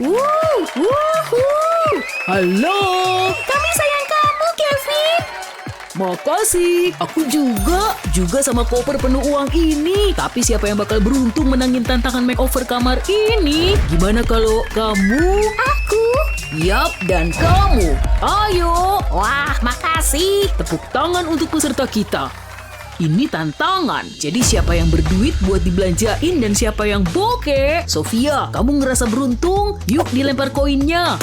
Wuhu. Halo. Kami sayang kamu, Kevin. Makasih. Aku juga sama koper penuh uang ini. Tapi siapa yang bakal beruntung menangin tantangan makeover kamar ini? Gimana kalau kamu? Aku. Yap, dan kamu. Ayo. Wah, makasih. Tepuk tangan untuk peserta kita. Ini tantangan. Jadi siapa yang berduit buat dibelanjain dan siapa yang bokeh? Sofia, kamu ngerasa beruntung? Yuk dilempar koinnya.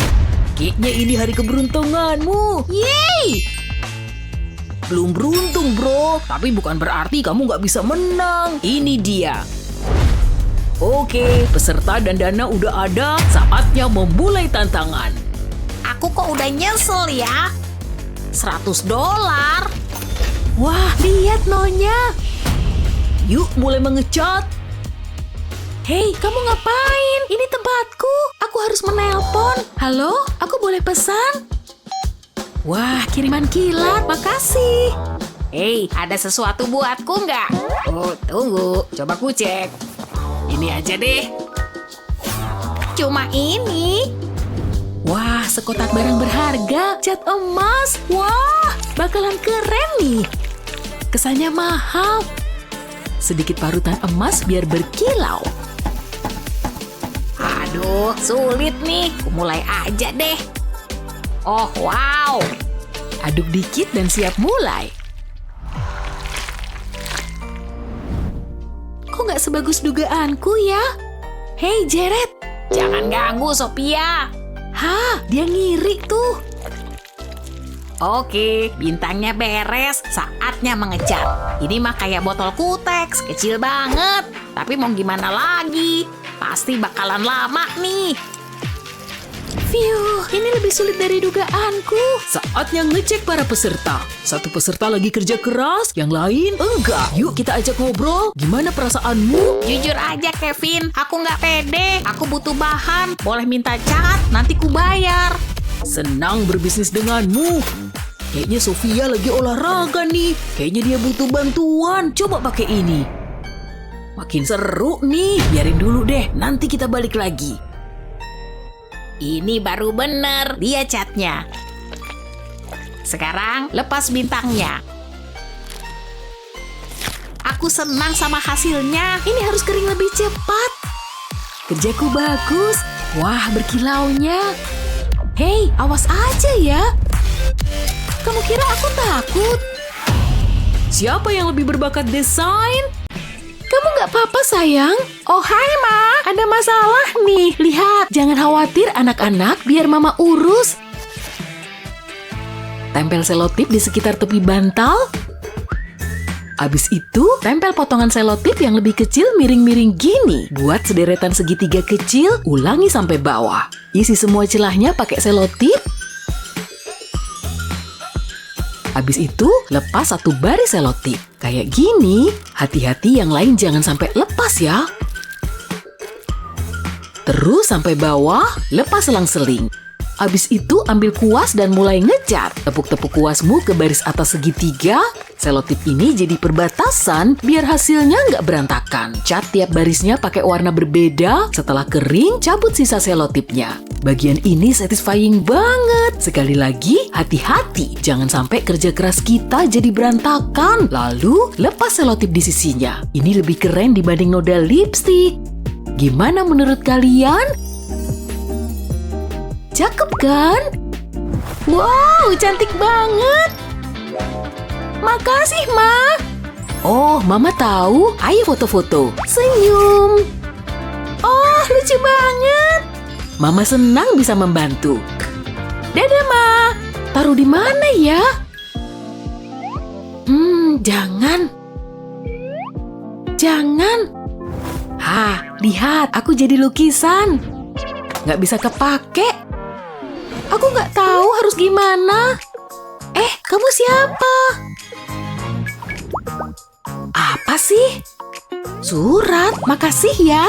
Kayaknya ini hari keberuntunganmu. Yeay! Belum beruntung, bro. Tapi bukan berarti kamu nggak bisa menang. Ini dia. Oke, peserta dan dana udah ada. Saatnya memulai tantangan. Aku kok udah nyesel ya. $100. Wah, lihat Nonya. Yuk, mulai mengecat. Hei, kamu ngapain? Ini tempatku. Aku harus menelpon. Halo, aku boleh pesan? Wah, kiriman kilat. Makasih. Hei, ada sesuatu buatku nggak? Oh, tunggu. Coba ku cek. Ini aja deh. Cuma ini. Wah, sekotak barang berharga. Cat emas. Wah, bakalan keren nih. Kesannya mahal. Sedikit parutan emas biar berkilau. Aduh, sulit nih. Ku mulai aja deh. Oh, wow. Aduk dikit dan siap mulai. Kok nggak sebagus dugaanku ya? Hei, Jared. Jangan ganggu, Sophia. Hah, dia ngiri tuh. Oke, bintangnya beres. Saatnya mengecat. Ini mah kayak botol Kutex. Kecil banget. Tapi mau gimana lagi? Pasti bakalan lama nih. Phew, ini lebih sulit dari dugaanku. Saatnya ngecek para peserta. Satu peserta lagi kerja keras, yang lain enggak. Yuk kita ajak ngobrol. Gimana perasaanmu? Jujur aja, Kevin. Aku nggak pede. Aku butuh bahan. Boleh minta cat, nanti ku bayar. Senang berbisnis denganmu. Kayaknya Sofia lagi olahraga nih. Kayaknya dia butuh bantuan. Coba pakai ini. Makin seru nih. Biarin dulu deh, nanti kita balik lagi. Ini baru bener, dia catnya. Sekarang lepas bintangnya. Aku senang sama hasilnya. Ini harus kering lebih cepat. Kerjaku bagus. Wah, berkilaunya. Hei, awas aja ya. Kamu kira aku takut? Siapa yang lebih berbakat desain? Kamu nggak apa-apa, sayang? Oh, hai, Ma. Ada masalah nih. Lihat, jangan khawatir anak-anak, biar Mama urus. Tempel selotip di sekitar tepi bantal. Abis itu, tempel potongan selotip yang lebih kecil miring-miring gini. Buat sederetan segitiga kecil, ulangi sampai bawah. Isi semua celahnya pakai selotip. Habis itu, lepas satu baris selotip. Kayak gini, hati-hati yang lain jangan sampai lepas ya. Terus sampai bawah, lepas selang-seling. Habis itu, ambil kuas dan mulai ngecat. Tepuk-tepuk kuasmu ke baris atas segitiga. Selotip ini jadi perbatasan biar hasilnya nggak berantakan. Cat tiap barisnya pakai warna berbeda. Setelah kering, cabut sisa selotipnya. Bagian ini satisfying banget. Sekali lagi, hati-hati. Jangan sampai kerja keras kita jadi berantakan. Lalu, lepas selotip di sisinya. Ini lebih keren dibanding noda lipstik. Gimana menurut kalian? Cakep kan? Wow, cantik banget. Makasih, Ma. Oh, Mama tahu. Ayo foto-foto. Senyum. Oh, lucu banget. Mama senang bisa membantu. Dadah, Ma. Taruh di mana ya? Jangan. Jangan. Hah, lihat. Aku jadi lukisan. Nggak bisa kepake. Aku nggak tahu harus gimana. Kamu siapa? Apa sih? Surat, makasih ya.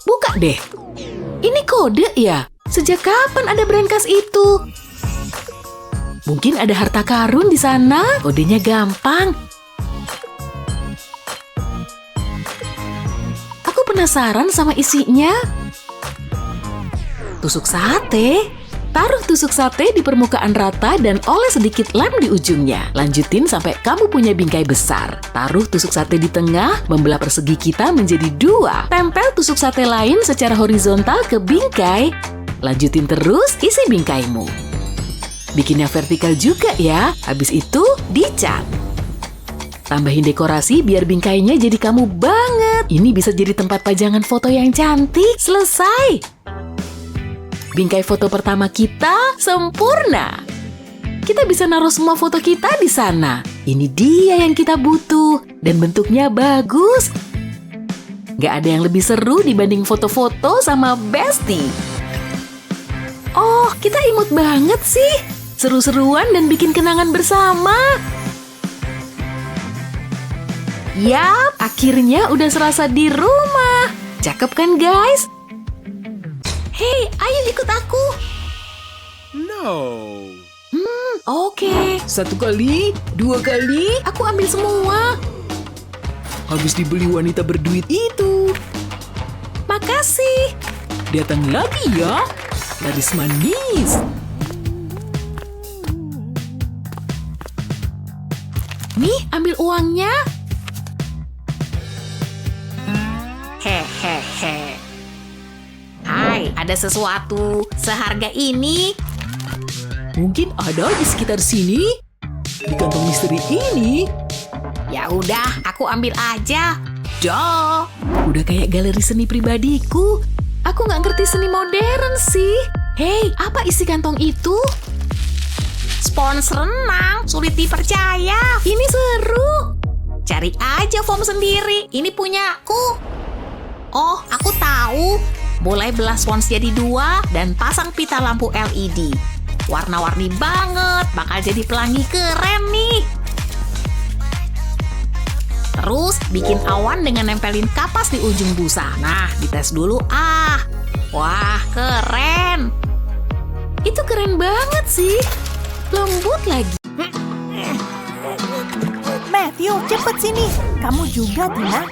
Buka deh. Ini kode ya? Sejak kapan ada brankas itu? Mungkin ada harta karun di sana. Kodenya gampang. Aku penasaran sama isinya. Tusuk sate. Taruh tusuk sate di permukaan rata dan oles sedikit lem di ujungnya. Lanjutin sampai kamu punya bingkai besar. Taruh tusuk sate di tengah, membelah persegi kita menjadi 2. Tempel tusuk sate lain secara horizontal ke bingkai. Lanjutin terus isi bingkaimu. Bikinnya vertikal juga ya. Habis itu dicat. Tambahin dekorasi biar bingkainya jadi kamu banget. Ini bisa jadi tempat pajangan foto yang cantik. Selesai. Bingkai foto pertama kita sempurna. Kita bisa naruh semua foto kita di sana. Ini dia yang kita butuh. Dan bentuknya bagus. Gak ada yang lebih seru dibanding foto-foto sama bestie. Oh, kita imut banget sih. Seru-seruan dan bikin kenangan bersama. Yap, akhirnya udah serasa di rumah. Cakep kan guys? Hei, ayo ikut aku. No. Oke. 1 kali, 2 kali. Aku ambil semua. Habis dibeli wanita berduit itu. Makasih. Datang lagi ya. Laris manis. Nih, ambil uangnya. Hehehe. Hai, ada sesuatu seharga ini? Mungkin ada di sekitar sini. Di kantong misteri ini. Ya udah, aku ambil aja. Dah. Udah kayak galeri seni pribadiku. Aku nggak ngerti seni modern sih. Hei, apa isi kantong itu? Spons renang, sulit dipercaya. Ini seru. Cari aja foam sendiri. Ini punyaku. Oh, aku tahu. Mulai belah spons jadi 2 dan pasang pita lampu LED. Warna-warni banget, bakal jadi pelangi keren nih. Terus bikin awan dengan nempelin kapas di ujung busa. Nah, dites dulu ah. Wah, keren. Itu keren banget sih. Lembut lagi. Matthew, cepet sini. Kamu juga, Tina.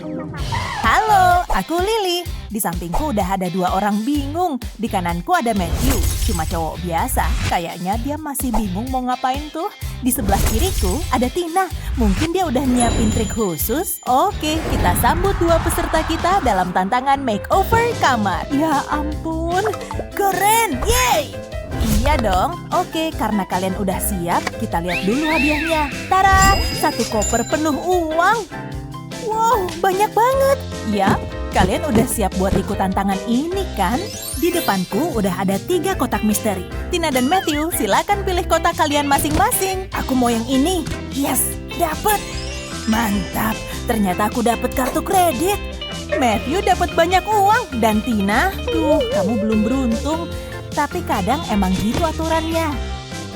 Halo, aku Lily. Di sampingku udah ada 2 orang bingung. Di kananku ada Matthew, cuma cowok biasa. Kayaknya dia masih bingung mau ngapain tuh. Di sebelah kiriku ada Tina. Mungkin dia udah nyiapin trik khusus. Oke, kita sambut 2 peserta kita dalam tantangan makeover kamar. Ya ampun, keren, yeay! Iya dong. Oke, karena kalian udah siap, kita lihat dulu hadiahnya. Tara, 1 koper penuh uang. Wow, banyak banget. Ya, kalian udah siap buat ikut tantangan ini kan? Di depanku udah ada 3 kotak misteri. Tina dan Matthew, silakan pilih kotak kalian masing-masing. Aku mau yang ini. Yes, dapet. Mantap, ternyata aku dapet kartu kredit. Matthew dapat banyak uang. Dan Tina, tuh kamu belum beruntung. Tapi kadang emang gitu aturannya.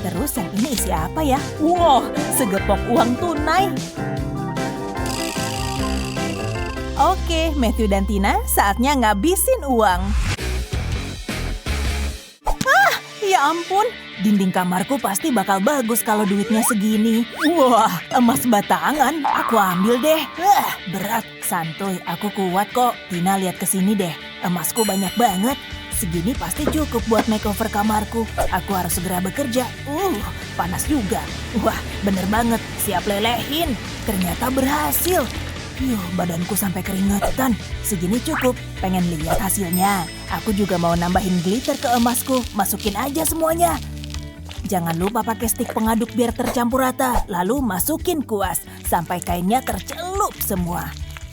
Terus yang ini isi apa ya? Wow, segepok uang tunai. Oke, Matthew dan Tina, saatnya ngabisin uang. Ah, ya ampun. Dinding kamarku pasti bakal bagus kalau duitnya segini. Wah, emas batangan. Aku ambil deh. Berat. Santuy, aku kuat kok. Tina, lihat ke sini deh. Emasku banyak banget. Segini pasti cukup buat makeover kamarku. Aku harus segera bekerja. Panas juga. Wah, bener banget. Siap lelehin. Ternyata berhasil. Badanku sampai keringetan. Segini cukup. Pengen lihat hasilnya. Aku juga mau nambahin glitter ke emasku. Masukin aja semuanya. Jangan lupa pakai stik pengaduk biar tercampur rata. Lalu masukin kuas. Sampai kainnya tercelup semua.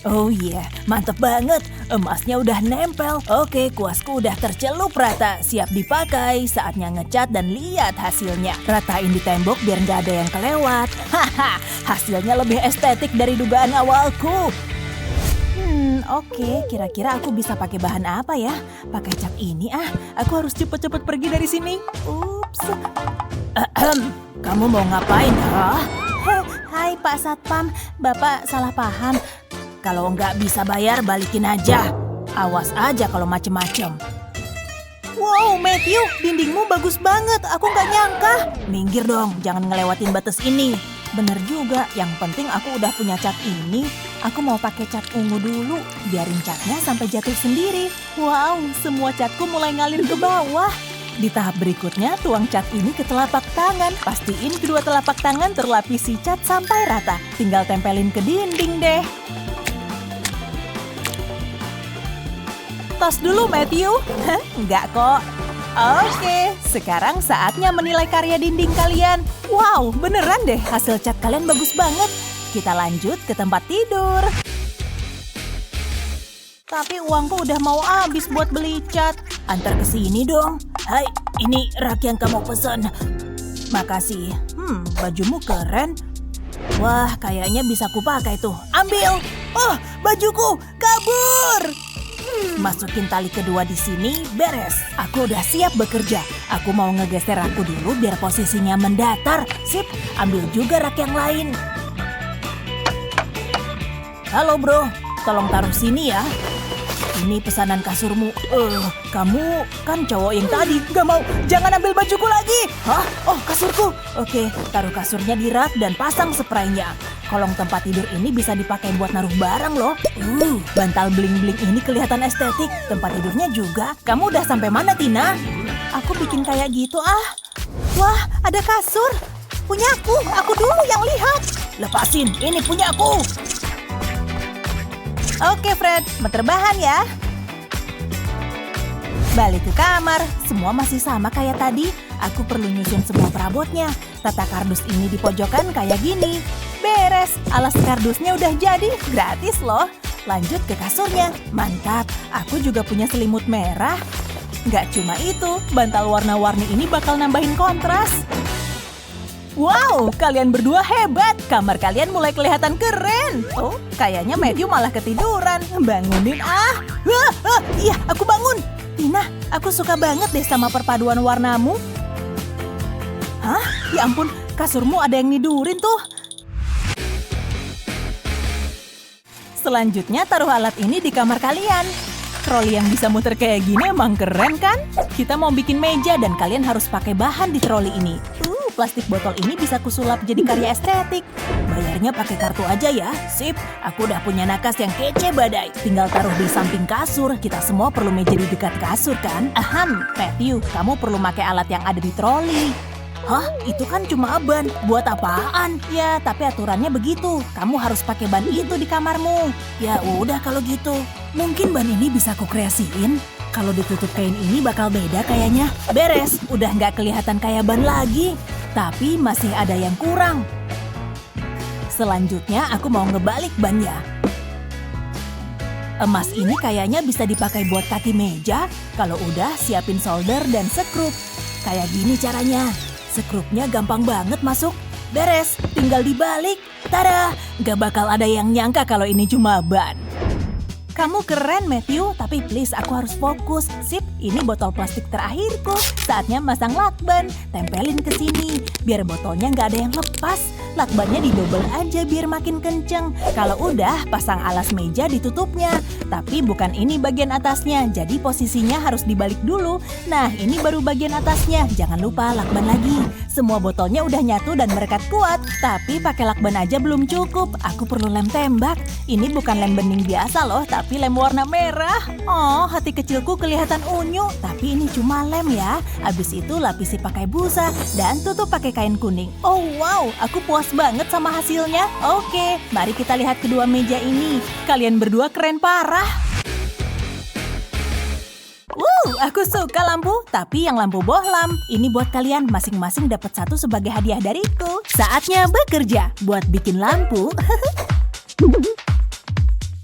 Oh iya, mantep banget. Emasnya udah nempel. Oke, kuasku udah tercelup rata. Siap dipakai. Saatnya ngecat dan lihat hasilnya. Ratain di tembok biar nggak ada yang kelewat. Haha, hasilnya lebih estetik dari dugaan awalku. Oke, kira-kira aku bisa pakai bahan apa ya? Pakai cat ini ah. Aku harus cepet-cepet pergi dari sini. Ups. Kamu mau ngapain, ha? Hai Pak Satpam, Bapak salah paham. Kalau nggak bisa bayar, balikin aja. Awas aja kalau macem-macem. Wow, Matthew, dindingmu bagus banget. Aku nggak nyangka. Minggir dong, jangan ngelewatin batas ini. Bener juga, yang penting aku udah punya cat ini. Aku mau pakai cat ungu dulu, biarin catnya sampai jatuh sendiri. Wow, semua catku mulai ngalir ke bawah. Di tahap berikutnya, tuang cat ini ke telapak tangan. Pastiin kedua telapak tangan terlapisi cat sampai rata. Tinggal tempelin ke dinding deh. Tos dulu, Matthew. Enggak kok. Oke, sekarang saatnya menilai karya dinding kalian. Wow, beneran deh, hasil cat kalian bagus banget. Kita lanjut ke tempat tidur. Tapi uangku udah mau habis buat beli cat. Antar ke sini dong. Hai, ini rak yang kamu pesan. Makasih. Bajumu keren. Wah, kayaknya bisa kupakai tuh. Ambil. Oh, bajuku kabur. Masukin tali kedua di sini, beres. Aku udah siap bekerja. Aku mau ngegeser rakku dulu biar posisinya mendatar. Sip, ambil juga rak yang lain. Halo bro, tolong taruh sini ya. Ini pesanan kasurmu. Kamu kan cowok yang tadi. Gak mau, jangan ambil bajuku lagi. Hah? Oh, kasurku. Oke, taruh kasurnya di rak dan pasang spraynya. Kolong tempat tidur ini bisa dipakai buat naruh barang loh. Bantal bling-bling ini kelihatan estetik. Tempat tidurnya juga. Kamu udah sampai mana, Tina? Aku bikin kayak gitu ah. Wah, ada kasur. Punyaku, aku dulu yang lihat. Lepasin, ini punyaku. Oke Fred, meterbahan ya. Balik ke kamar, semua masih sama kayak tadi. Aku perlu nyusun semua perabotnya. Tata kardus ini di pojokan kayak gini. Beres, alas kardusnya udah jadi, gratis loh. Lanjut ke kasurnya, mantap. Aku juga punya selimut merah. Nggak cuma itu, bantal warna-warni ini bakal nambahin kontras. Wow, kalian berdua hebat. Kamar kalian mulai kelihatan keren. Oh, kayaknya Matthew malah ketiduran. Bangunin ah. Iya, aku bangun. Tina, aku suka banget deh sama perpaduan warnamu. Hah? Ya ampun, kasurmu ada yang nidurin tuh. Selanjutnya taruh alat ini di kamar kalian. Troli yang bisa muter kayak gini emang keren kan? Kita mau bikin meja dan kalian harus pakai bahan di troli ini. Plastik botol ini bisa kusulap jadi karya estetik. Bayarnya pakai kartu aja ya. Sip, aku udah punya nakas yang kece badai. Tinggal taruh di samping kasur. Kita semua perlu meja di dekat kasur kan? Aham, Matthew, kamu perlu pakai alat yang ada di troli. Hah? Itu kan cuma ban. Buat apaan? Ya, tapi aturannya begitu. Kamu harus pakai ban itu di kamarmu. Ya udah kalau gitu. Mungkin ban ini bisa kukreasiin. Kalau ditutup kain ini bakal beda kayaknya. Beres, udah nggak kelihatan kayak ban lagi. Tapi masih ada yang kurang. Selanjutnya aku mau ngebalik bannya. Emas ini kayaknya bisa dipakai buat kaki meja. Kalau udah, siapin solder dan sekrup. Kayak gini caranya. Sekrupnya gampang banget masuk. Beres, tinggal dibalik. Tada! Gak bakal ada yang nyangka kalau ini cuma ban. Kamu keren, Matthew, tapi please aku harus fokus. Sip, ini botol plastik terakhirku. Saatnya masang lakban. Tempelin ke sini, biar botolnya nggak ada yang lepas. Lakbannya didobel aja biar makin kenceng. Kalau udah, pasang alas meja ditutupnya. Tapi bukan ini bagian atasnya, jadi posisinya harus dibalik dulu. Nah, ini baru bagian atasnya. Jangan lupa lakban lagi. Semua botolnya udah nyatu dan merekat kuat. Tapi pakai lakban aja belum cukup. Aku perlu lem tembak. Ini bukan lem bening biasa loh, tapi lem warna merah. Oh, hati kecilku kelihatan unyu. Tapi ini cuma lem ya. Abis itu lapisi pakai busa dan tutup pakai kain kuning. Oh wow, aku puas banget sama hasilnya. Oke, mari kita lihat kedua meja ini. Kalian berdua keren parah. Aku suka lampu, tapi yang lampu bohlam. Ini buat kalian, masing-masing dapat satu sebagai hadiah dariku. Saatnya bekerja buat bikin lampu.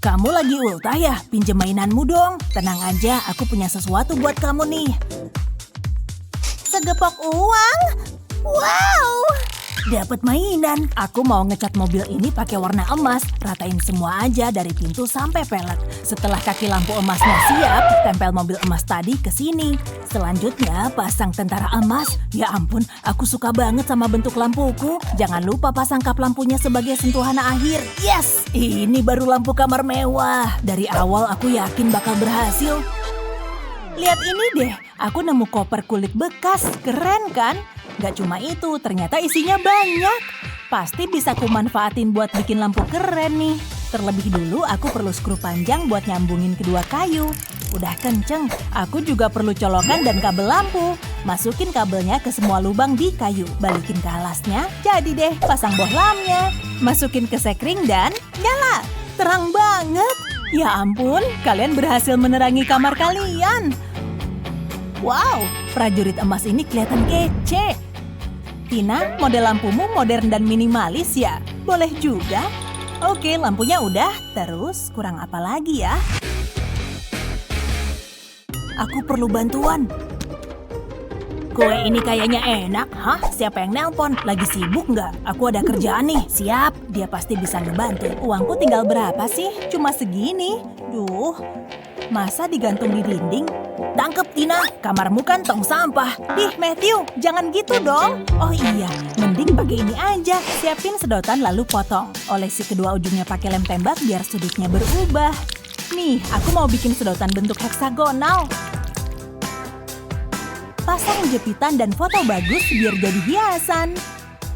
Kamu lagi ultah ya? Pinjem mainanmu dong. Tenang aja, aku punya sesuatu buat kamu nih. Segepok uang? Wow! Dapat mainan. Aku mau ngecat mobil ini pakai warna emas. Ratain semua aja dari pintu sampai pelek. Setelah kaki lampu emasnya siap, tempel mobil emas tadi ke sini. Selanjutnya pasang tentara emas. Ya ampun, aku suka banget sama bentuk lampuku. Jangan lupa pasang kap lampunya sebagai sentuhan akhir. Yes! Ini baru lampu kamar mewah. Dari awal aku yakin bakal berhasil. Lihat ini deh, aku nemu koper kulit bekas. Keren kan? Gak cuma itu, ternyata isinya banyak. Pasti bisa kumanfaatin buat bikin lampu keren nih. Terlebih dulu aku perlu skru panjang buat nyambungin kedua kayu. Udah kenceng, aku juga perlu colokan dan kabel lampu. Masukin kabelnya ke semua lubang di kayu. Balikin ke alasnya, jadi deh pasang bohlamnya. Masukin ke sekring dan nyala. Terang banget. Ya ampun, kalian berhasil menerangi kamar kalian. Wow, prajurit emas ini kelihatan kece. Tina, model lampumu modern dan minimalis ya? Boleh juga. Oke, lampunya udah. Terus, kurang apa lagi ya? Aku perlu bantuan. Kue ini kayaknya enak. Hah? Siapa yang nelpon? Lagi sibuk nggak? Aku ada kerjaan nih. Siap, dia pasti bisa ngebantu. Uangku tinggal berapa sih? Cuma segini. Duh, masa digantung di dinding? Tangkep Tina, kamarmu kan tong sampah. Ih Matthew, jangan gitu dong. Oh iya, mending pakai ini aja. Siapin sedotan lalu potong. Olesi kedua ujungnya pakai lem tembak biar sudutnya berubah. Nih, aku mau bikin sedotan bentuk heksagonal. Pasang jepitan dan foto bagus biar jadi hiasan.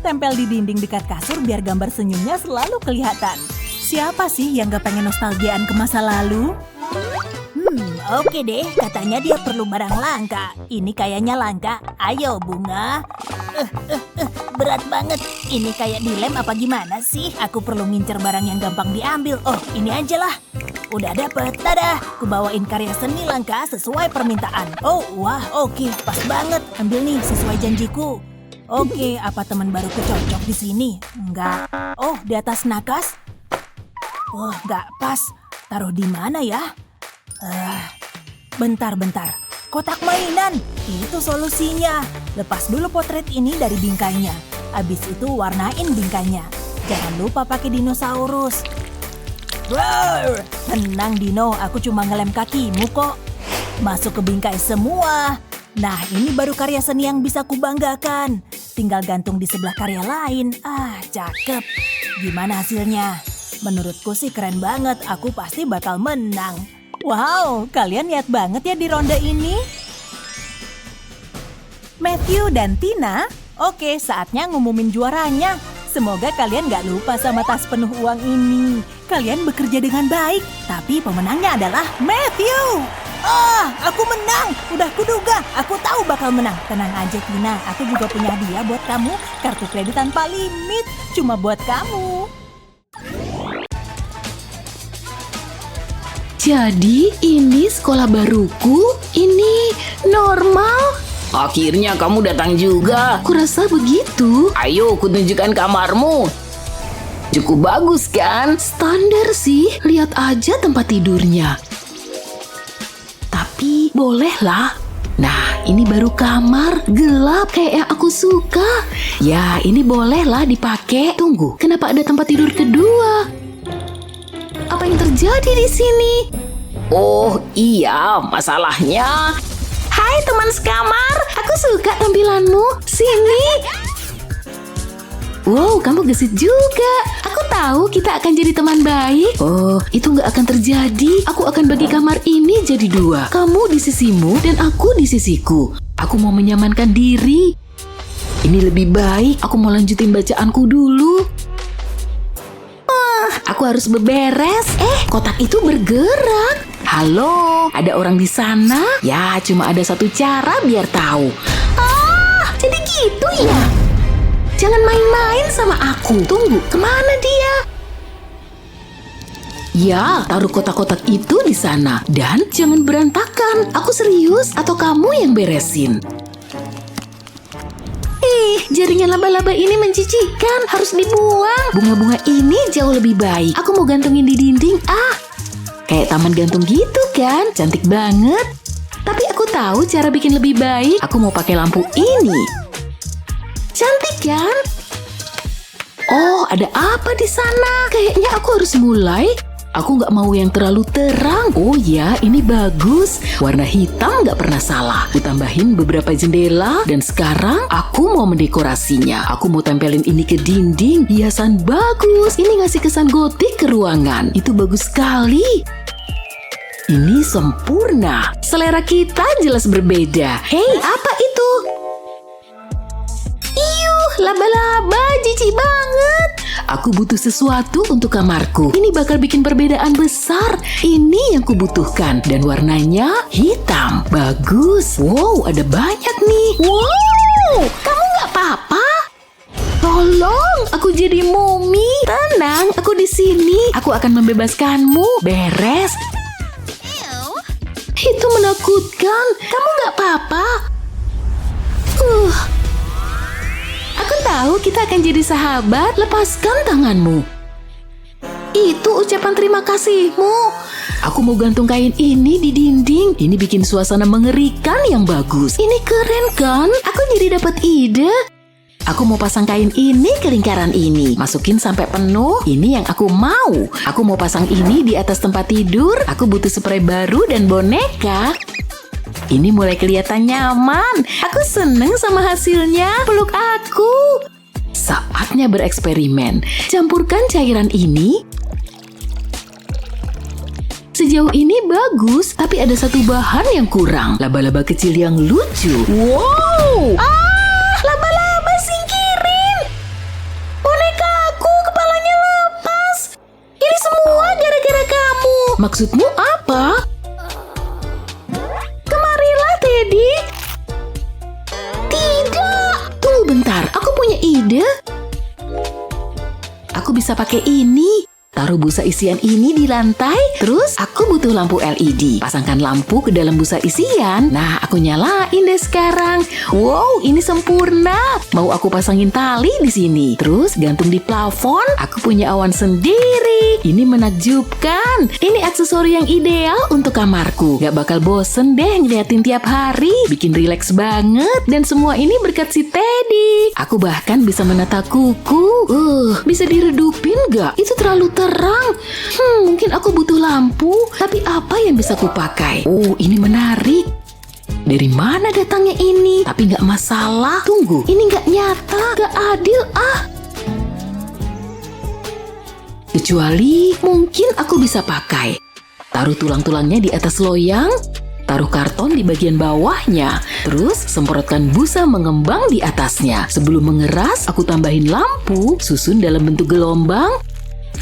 Tempel di dinding dekat kasur biar gambar senyumnya selalu kelihatan. Siapa sih yang gak pengen nostalgiaan ke masa lalu? Oke deh, katanya dia perlu barang langka. Ini kayaknya langka. Ayo bunga. Berat banget. Ini kayak dilem apa gimana sih? Aku perlu ngincer barang yang gampang diambil. Oh, ini aja lah. Udah dapet, dadah. Kubawain karya seni langka sesuai permintaan. Oh, wah, oke, pas banget. Ambil nih sesuai janjiku. Oke, apa teman baruku cocok di sini? Enggak. Oh, di atas nakas? Oh, enggak pas. Taruh di mana ya? Bentar. Kotak mainan. Itu solusinya. Lepas dulu potret ini dari bingkainya. Abis itu warnain bingkainya. Jangan lupa pakai dinosaurus. Roar! Tenang Dino, aku cuma ngelem kakimu kok. Masuk ke bingkai semua. Nah, ini baru karya seni yang bisa kubanggakan. Tinggal gantung di sebelah karya lain. Cakep. Gimana hasilnya? Menurutku sih keren banget. Aku pasti bakal menang. Wow, kalian niat banget ya di ronde ini. Matthew dan Tina, oke, saatnya ngumumin juaranya. Semoga kalian gak lupa sama tas penuh uang ini. Kalian bekerja dengan baik, tapi pemenangnya adalah Matthew. Aku menang. Udah kuduga, aku tahu bakal menang. Tenang aja Tina, aku juga punya hadiah buat kamu. Kartu kredit tanpa limit, cuma buat kamu. Jadi ini sekolah baruku? Ini normal? Akhirnya kamu datang juga. Kurasa begitu. Ayo, kutunjukkan kamarmu. Cukup bagus kan? Standar sih, lihat aja tempat tidurnya. Tapi bolehlah. Nah, ini baru kamar, gelap kayak yang aku suka. Ya, ini bolehlah dipakai. Tunggu, kenapa ada tempat tidur kedua? Apa yang terjadi di sini? Oh iya, masalahnya. Hai teman sekamar, aku suka tampilanmu. Sini. Wow, kamu gesit juga. Aku tahu kita akan jadi teman baik. Oh, itu nggak akan terjadi. Aku akan bagi kamar ini jadi dua. Kamu di sisimu dan aku di sisiku. Aku mau menyamankan diri. Ini lebih baik. Aku mau lanjutin bacaanku dulu. Aku harus beberes. Kotak itu bergerak. Halo, ada orang di sana? Ya, cuma ada satu cara biar tahu. Jadi gitu ya? Jangan main-main sama aku. Tunggu, kemana dia? Ya, taruh kotak-kotak itu di sana. Dan jangan berantakan. Aku serius atau kamu yang beresin? Jaringan laba-laba ini mencicikan. Harus dibuang. Bunga-bunga ini jauh lebih baik. Aku mau gantungin di dinding. Kayak taman gantung gitu kan? Cantik banget. Tapi aku tahu cara bikin lebih baik. Aku mau pakai lampu ini. Cantik kan? Oh, ada apa di sana? Kayaknya aku harus mulai. Aku nggak mau yang terlalu terang. Oh ya, ini bagus. Warna hitam nggak pernah salah. Aku tambahin beberapa jendela. Dan sekarang aku mau mendekorasinya. Aku mau tempelin ini ke dinding. Hiasan bagus. Ini ngasih kesan gotik ke ruangan. Itu bagus sekali. Ini sempurna. Selera kita jelas berbeda. Hei, apa itu? Laba-laba, jijik banget. Aku butuh sesuatu untuk kamarku. Ini bakal bikin perbedaan besar. Ini yang kubutuhkan. Dan warnanya hitam. Bagus. Wow, ada banyak nih. Wow, kamu nggak apa-apa? Tolong, aku jadi mumi. Tenang, aku di sini. Aku akan membebaskanmu. Beres. Itu menakutkan. Kamu nggak apa-apa? Aku tahu kita akan jadi sahabat. Lepaskan tanganmu. Itu ucapan terima kasihmu. Aku mau gantung kain ini di dinding. Ini bikin suasana mengerikan yang bagus. Ini keren kan? Aku jadi dapat ide. Aku mau pasang kain ini ke lingkaran ini. Masukin sampai penuh. Ini yang aku mau. Aku mau pasang ini di atas tempat tidur. Aku butuh spray baru dan boneka. Ini mulai kelihatan nyaman. Aku seneng sama hasilnya. Peluk aku. Saatnya bereksperimen. Campurkan cairan ini. Sejauh ini bagus, tapi ada satu bahan yang kurang. Laba-laba kecil yang lucu. Wow! Laba-laba singkirin. Boneka aku kepalanya lepas. Ini semua gara-gara kamu. Maksudmu apa? Kemarilah, Teddy. Tidak. Tunggu bentar, aku punya ide. Aku bisa pakai ini. Taruh busa isian ini di lantai. Terus aku butuh lampu LED. Pasangkan lampu ke dalam busa isian. Nah, aku nyalain deh sekarang. Wow, ini sempurna. Mau aku pasangin tali di sini. Terus gantung di plafon. Aku punya awan sendiri. Ini menakjubkan. Ini aksesori yang ideal untuk kamarku. Gak bakal bosen deh ngeliatin tiap hari. Bikin rileks banget. Dan semua ini berkat si Teddy. Aku bahkan bisa menata kuku. Bisa diredupin gak? Itu terlalu terang. Mungkin aku butuh lampu. Tapi apa yang bisa kupakai? Oh, ini menarik. Dari mana datangnya ini? Tapi gak masalah. Tunggu, ini gak nyata. Gak adil Kecuali mungkin aku bisa pakai. Taruh tulang-tulangnya di atas loyang. Taruh karton di bagian bawahnya. Terus semprotkan busa mengembang di atasnya. Sebelum mengeras, aku tambahin lampu. Susun dalam bentuk gelombang.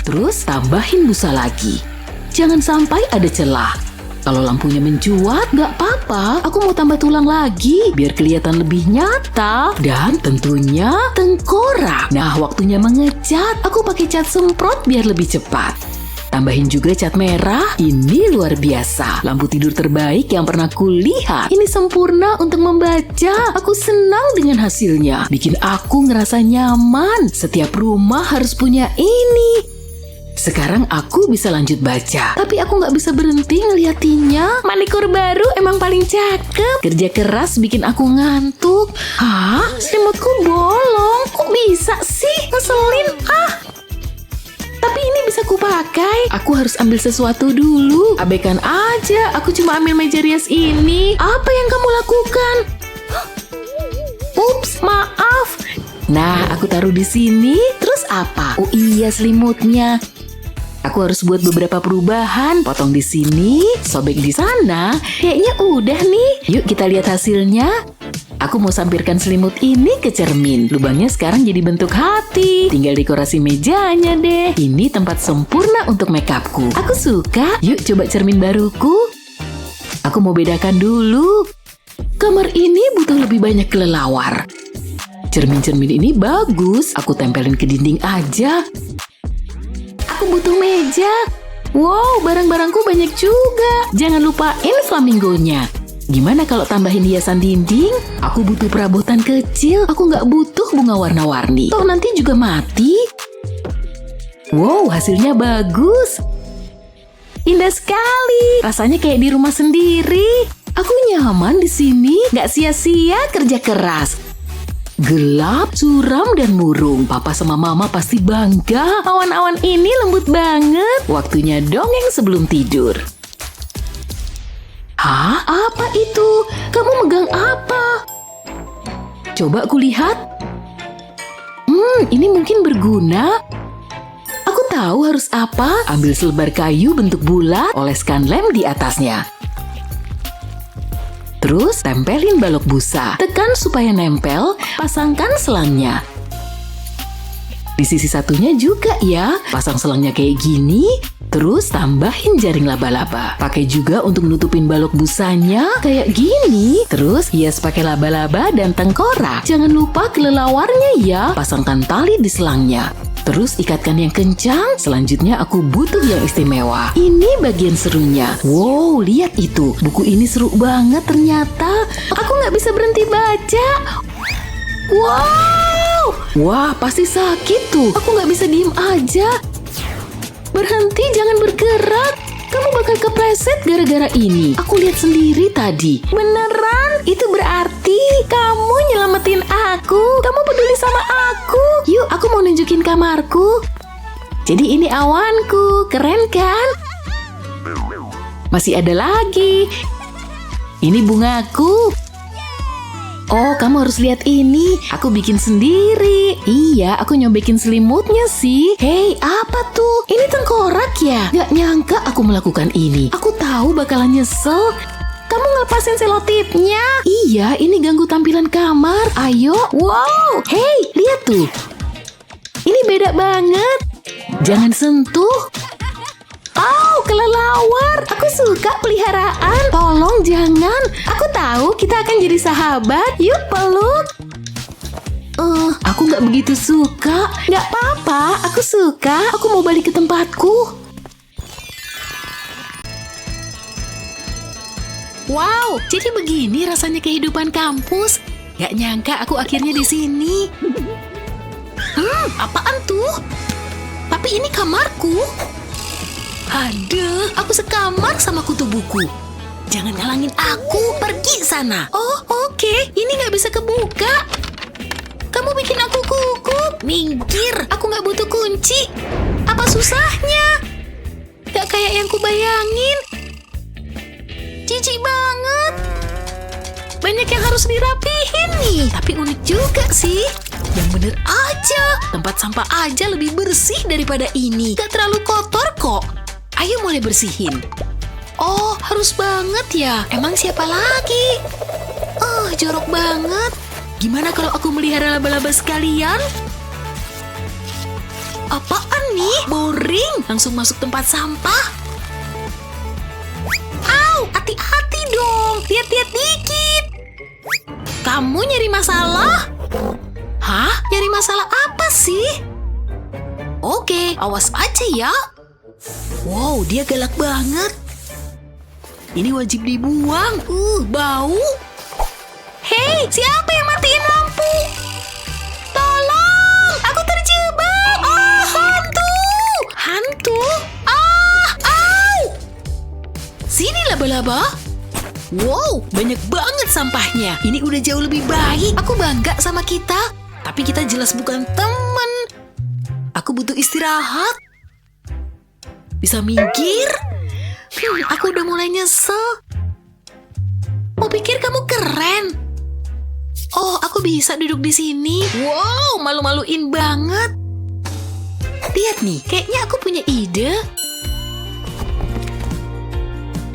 Terus tambahin busa lagi. Jangan sampai ada celah. Kalau lampunya mencuat, gak apa-apa. Aku mau tambah tulang lagi, biar kelihatan lebih nyata. Dan tentunya tengkorak. Nah, waktunya mengecat. Aku pakai cat semprot biar lebih cepat. Tambahin juga cat merah. Ini luar biasa. Lampu tidur terbaik yang pernah kulihat. Ini sempurna untuk membaca. Aku senang dengan hasilnya. Bikin aku ngerasa nyaman. Setiap rumah harus punya ini. Sekarang aku bisa lanjut baca. Tapi aku gak bisa berhenti ngeliatinnya. Manikur baru emang paling cakep. Kerja keras bikin aku ngantuk. Hah? Selimutku bolong. Kok bisa sih? Ngeselin. Tapi ini bisa kupakai. Aku harus ambil sesuatu dulu. Abaikan aja. Aku cuma ambil meja rias ini. Apa yang kamu lakukan? Ups, maaf. Nah, aku taruh di sini. Terus apa? Oh iya, selimutnya. Aku harus buat beberapa perubahan. Potong di sini, sobek di sana. Kayaknya udah nih. Yuk kita lihat hasilnya. Aku mau sampirkan selimut ini ke cermin. Lubangnya sekarang jadi bentuk hati. Tinggal dekorasi mejanya deh. Ini tempat sempurna untuk makeupku. Aku suka. Yuk coba cermin baruku. Aku mau bedakan dulu. Kamar ini butuh lebih banyak kelelawar. Cermin-cermin ini bagus. Aku tempelin ke dinding aja. Aku butuh meja. Wow, barang-barangku banyak juga. Jangan lupain flamingonya. Gimana kalau tambahin hiasan dinding? Aku butuh perabotan kecil. Aku nggak butuh bunga warna-warni. Toh nanti juga mati. Wow, hasilnya bagus. Indah sekali. Rasanya kayak di rumah sendiri. Aku nyaman di sini. Nggak sia-sia kerja keras. Gelap, suram, dan murung. Papa sama mama pasti bangga. Awan-awan ini lembut banget. Waktunya dongeng sebelum tidur. Hah? Apa itu? Kamu megang apa? Coba aku lihat. Ini mungkin berguna. Aku tahu harus apa. Ambil selebar kayu bentuk bulat, oleskan lem di atasnya. Terus tempelin balok busa. Tekan supaya nempel, pasangkan selangnya. Di sisi satunya juga ya. Pasang selangnya kayak gini. Terus tambahin jaring laba-laba. Pakai juga untuk nutupin balok busanya kayak gini. Terus hias pakai laba-laba dan tengkorak. Jangan lupa kelelawarnya ya. Pasangkan tali di selangnya. Terus ikatkan yang kencang. Selanjutnya aku butuh yang istimewa. Ini bagian serunya. Wow, lihat itu. Buku ini seru banget ternyata. Aku nggak bisa berhenti baca. Wow. Wah, pasti sakit tuh. Aku nggak bisa diem aja. Berhenti, jangan bergerak. Kamu bakal kepleset gara-gara ini. Aku lihat sendiri tadi. Beneran? Itu berarti kamu nyelamatin aku. Kamu peduli sama aku. Yuk, aku mau nunjukin kamarku. Jadi ini awanku. Keren kan? Masih ada lagi. Ini bungaku. Oh, kamu harus lihat ini. Aku bikin sendiri. Iya, aku nyobekin selimutnya sih. Hei, apa tuh? Ini tengkorak ya? Gak nyangka aku melakukan ini. Aku tahu bakalan nyesel. Kamu ngelepasin selotipnya. Iya, ini ganggu tampilan kamar. Ayo. Wow. Hei, lihat tuh. Ini beda banget. Jangan sentuh. Oh, kelelawar. Aku suka peliharaan. Tolong jangan. Aku tahu kita akan jadi sahabat. Yuk peluk. Aku nggak begitu suka. Nggak apa-apa, aku suka. Aku mau balik ke tempatku. Wow, jadi begini rasanya kehidupan kampus. Gak nyangka aku akhirnya di sini. Apaan tuh? Tapi ini kamarku. Aduh, aku sekamar sama kutu buku. Jangan ngalangin aku, pergi sana. Oh, oke. Ini nggak bisa kebuka. Kamu bikin aku gugup. Minggir, aku nggak butuh kunci. Apa susahnya? Gak kayak yang kubayangin. Jijik banget. Banyak yang harus dirapihin nih. Tapi unik juga sih. Yang bener aja. Tempat sampah aja lebih bersih daripada ini. Gak terlalu kotor kok. Ayo mulai bersihin. Oh, harus banget ya. Emang siapa lagi? Jorok banget. Gimana kalau aku melihara laba-laba sekalian? Apaan nih? Boring. Langsung masuk tempat sampah. Au, hati-hati dong. Lihat-lihat dikit. Kamu nyari masalah? Hah? Nyari masalah apa sih? Oke, awas aja ya. Wow, dia galak banget. Ini wajib dibuang. Bau. Hei, siapa yang matiin lampu? Tolong, aku terjebak. Hantu. Hantu? Au. Sini laba-laba. Wow, banyak banget sampahnya. Ini udah jauh lebih baik. Aku bangga sama kita. Tapi kita jelas bukan teman. Aku butuh istirahat. Bisa minggir? Aku udah mulai nyesel. Mau pikir kamu keren? Oh, aku bisa duduk di sini. Wow, malu-maluin banget. Lihat nih, kayaknya aku punya ide.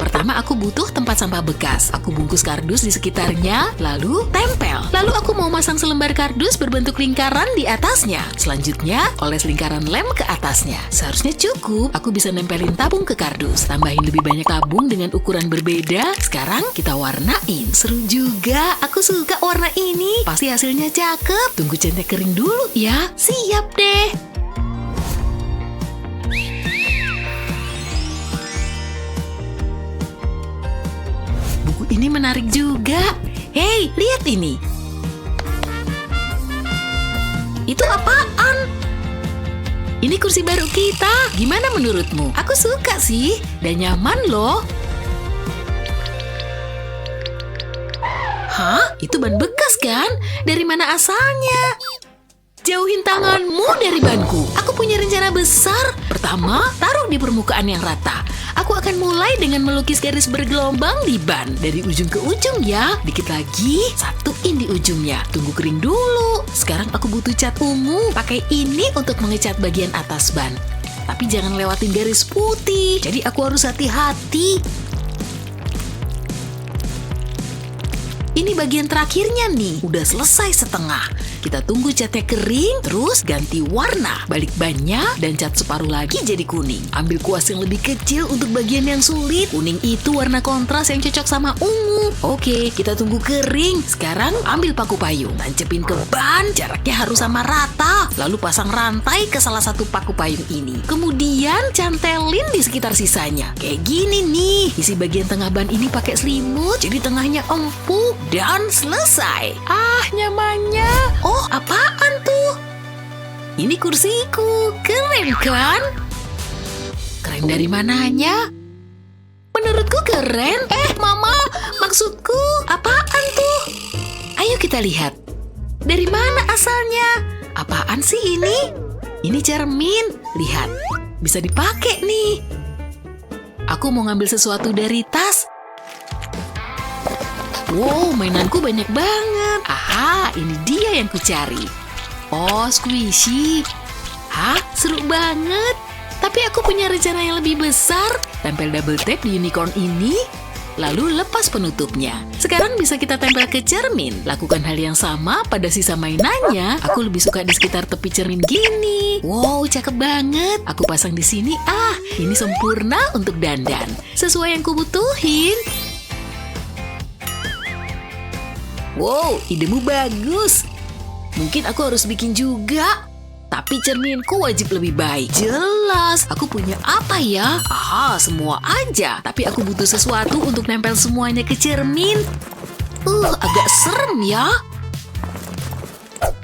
Pertama, aku butuh tempat sampah bekas. Aku bungkus kardus di sekitarnya, lalu tempel. Lalu aku mau masang selembar kardus berbentuk lingkaran di atasnya. Selanjutnya, oles lingkaran lem ke atasnya. Seharusnya cukup. Aku bisa nempelin tabung ke kardus. Tambahin lebih banyak tabung dengan ukuran berbeda. Sekarang kita warnain. Seru juga. Aku suka warna ini. Pasti hasilnya cakep. Tunggu catnya kering dulu ya. Siap deh. Ini menarik juga. Hei, lihat ini. Itu apaan? Ini kursi baru kita. Gimana menurutmu? Aku suka sih. Dan nyaman loh. Hah? Itu ban bekas kan? Dari mana asalnya? Jauhin tanganmu dari banku. Aku punya rencana besar. Pertama, taruh di permukaan yang rata. Aku akan mulai dengan melukis garis bergelombang di ban. Dari ujung ke ujung ya. Dikit lagi, satuin di ujungnya. Tunggu kering dulu. Sekarang aku butuh cat ungu. Pakai ini untuk mengecat bagian atas ban. Tapi jangan lewatin garis putih. Jadi aku harus hati-hati. Ini bagian terakhirnya nih. Udah selesai setengah. Kita tunggu catnya kering, terus ganti warna. Balik bannya dan cat separuh lagi jadi kuning. Ambil kuas yang lebih kecil untuk bagian yang sulit. Kuning itu warna kontras yang cocok sama ungu. Oke, kita tunggu kering. Sekarang ambil paku payung. Tancepin ke ban, jaraknya harus sama rata. Lalu pasang rantai ke salah satu paku payung ini. Kemudian cantelin di sekitar sisanya. Kayak gini nih. Isi bagian tengah ban ini pakai selimut, jadi tengahnya empuk. Dan selesai. Ah, nyamannya. Oh, apaan tuh? Ini kursiku. Keren kan? Keren dari mananya? Menurutku keren. Mama, maksudku apaan tuh? Ayo kita lihat. Dari mana asalnya? Apaan sih ini? Ini cermin. Lihat, bisa dipakai nih. Aku mau ngambil sesuatu dari tas. Wow, mainanku banyak banget. Aha, ini dia yang kucari. Oh, squishy. Hah, seru banget. Tapi aku punya rencana yang lebih besar. Tempel double tape di unicorn ini, lalu lepas penutupnya. Sekarang bisa kita tempel ke cermin. Lakukan hal yang sama pada sisa mainannya. Aku lebih suka di sekitar tepi cermin gini. Wow, cakep banget. Aku pasang di sini. Ah, ini sempurna untuk dandan. Sesuai yang kubutuhin. Wow, idemu bagus. Mungkin aku harus bikin juga. Tapi cerminku wajib lebih baik. Jelas, aku punya apa ya? Aha, semua aja. Tapi aku butuh sesuatu untuk nempel semuanya ke cermin. Agak serem ya.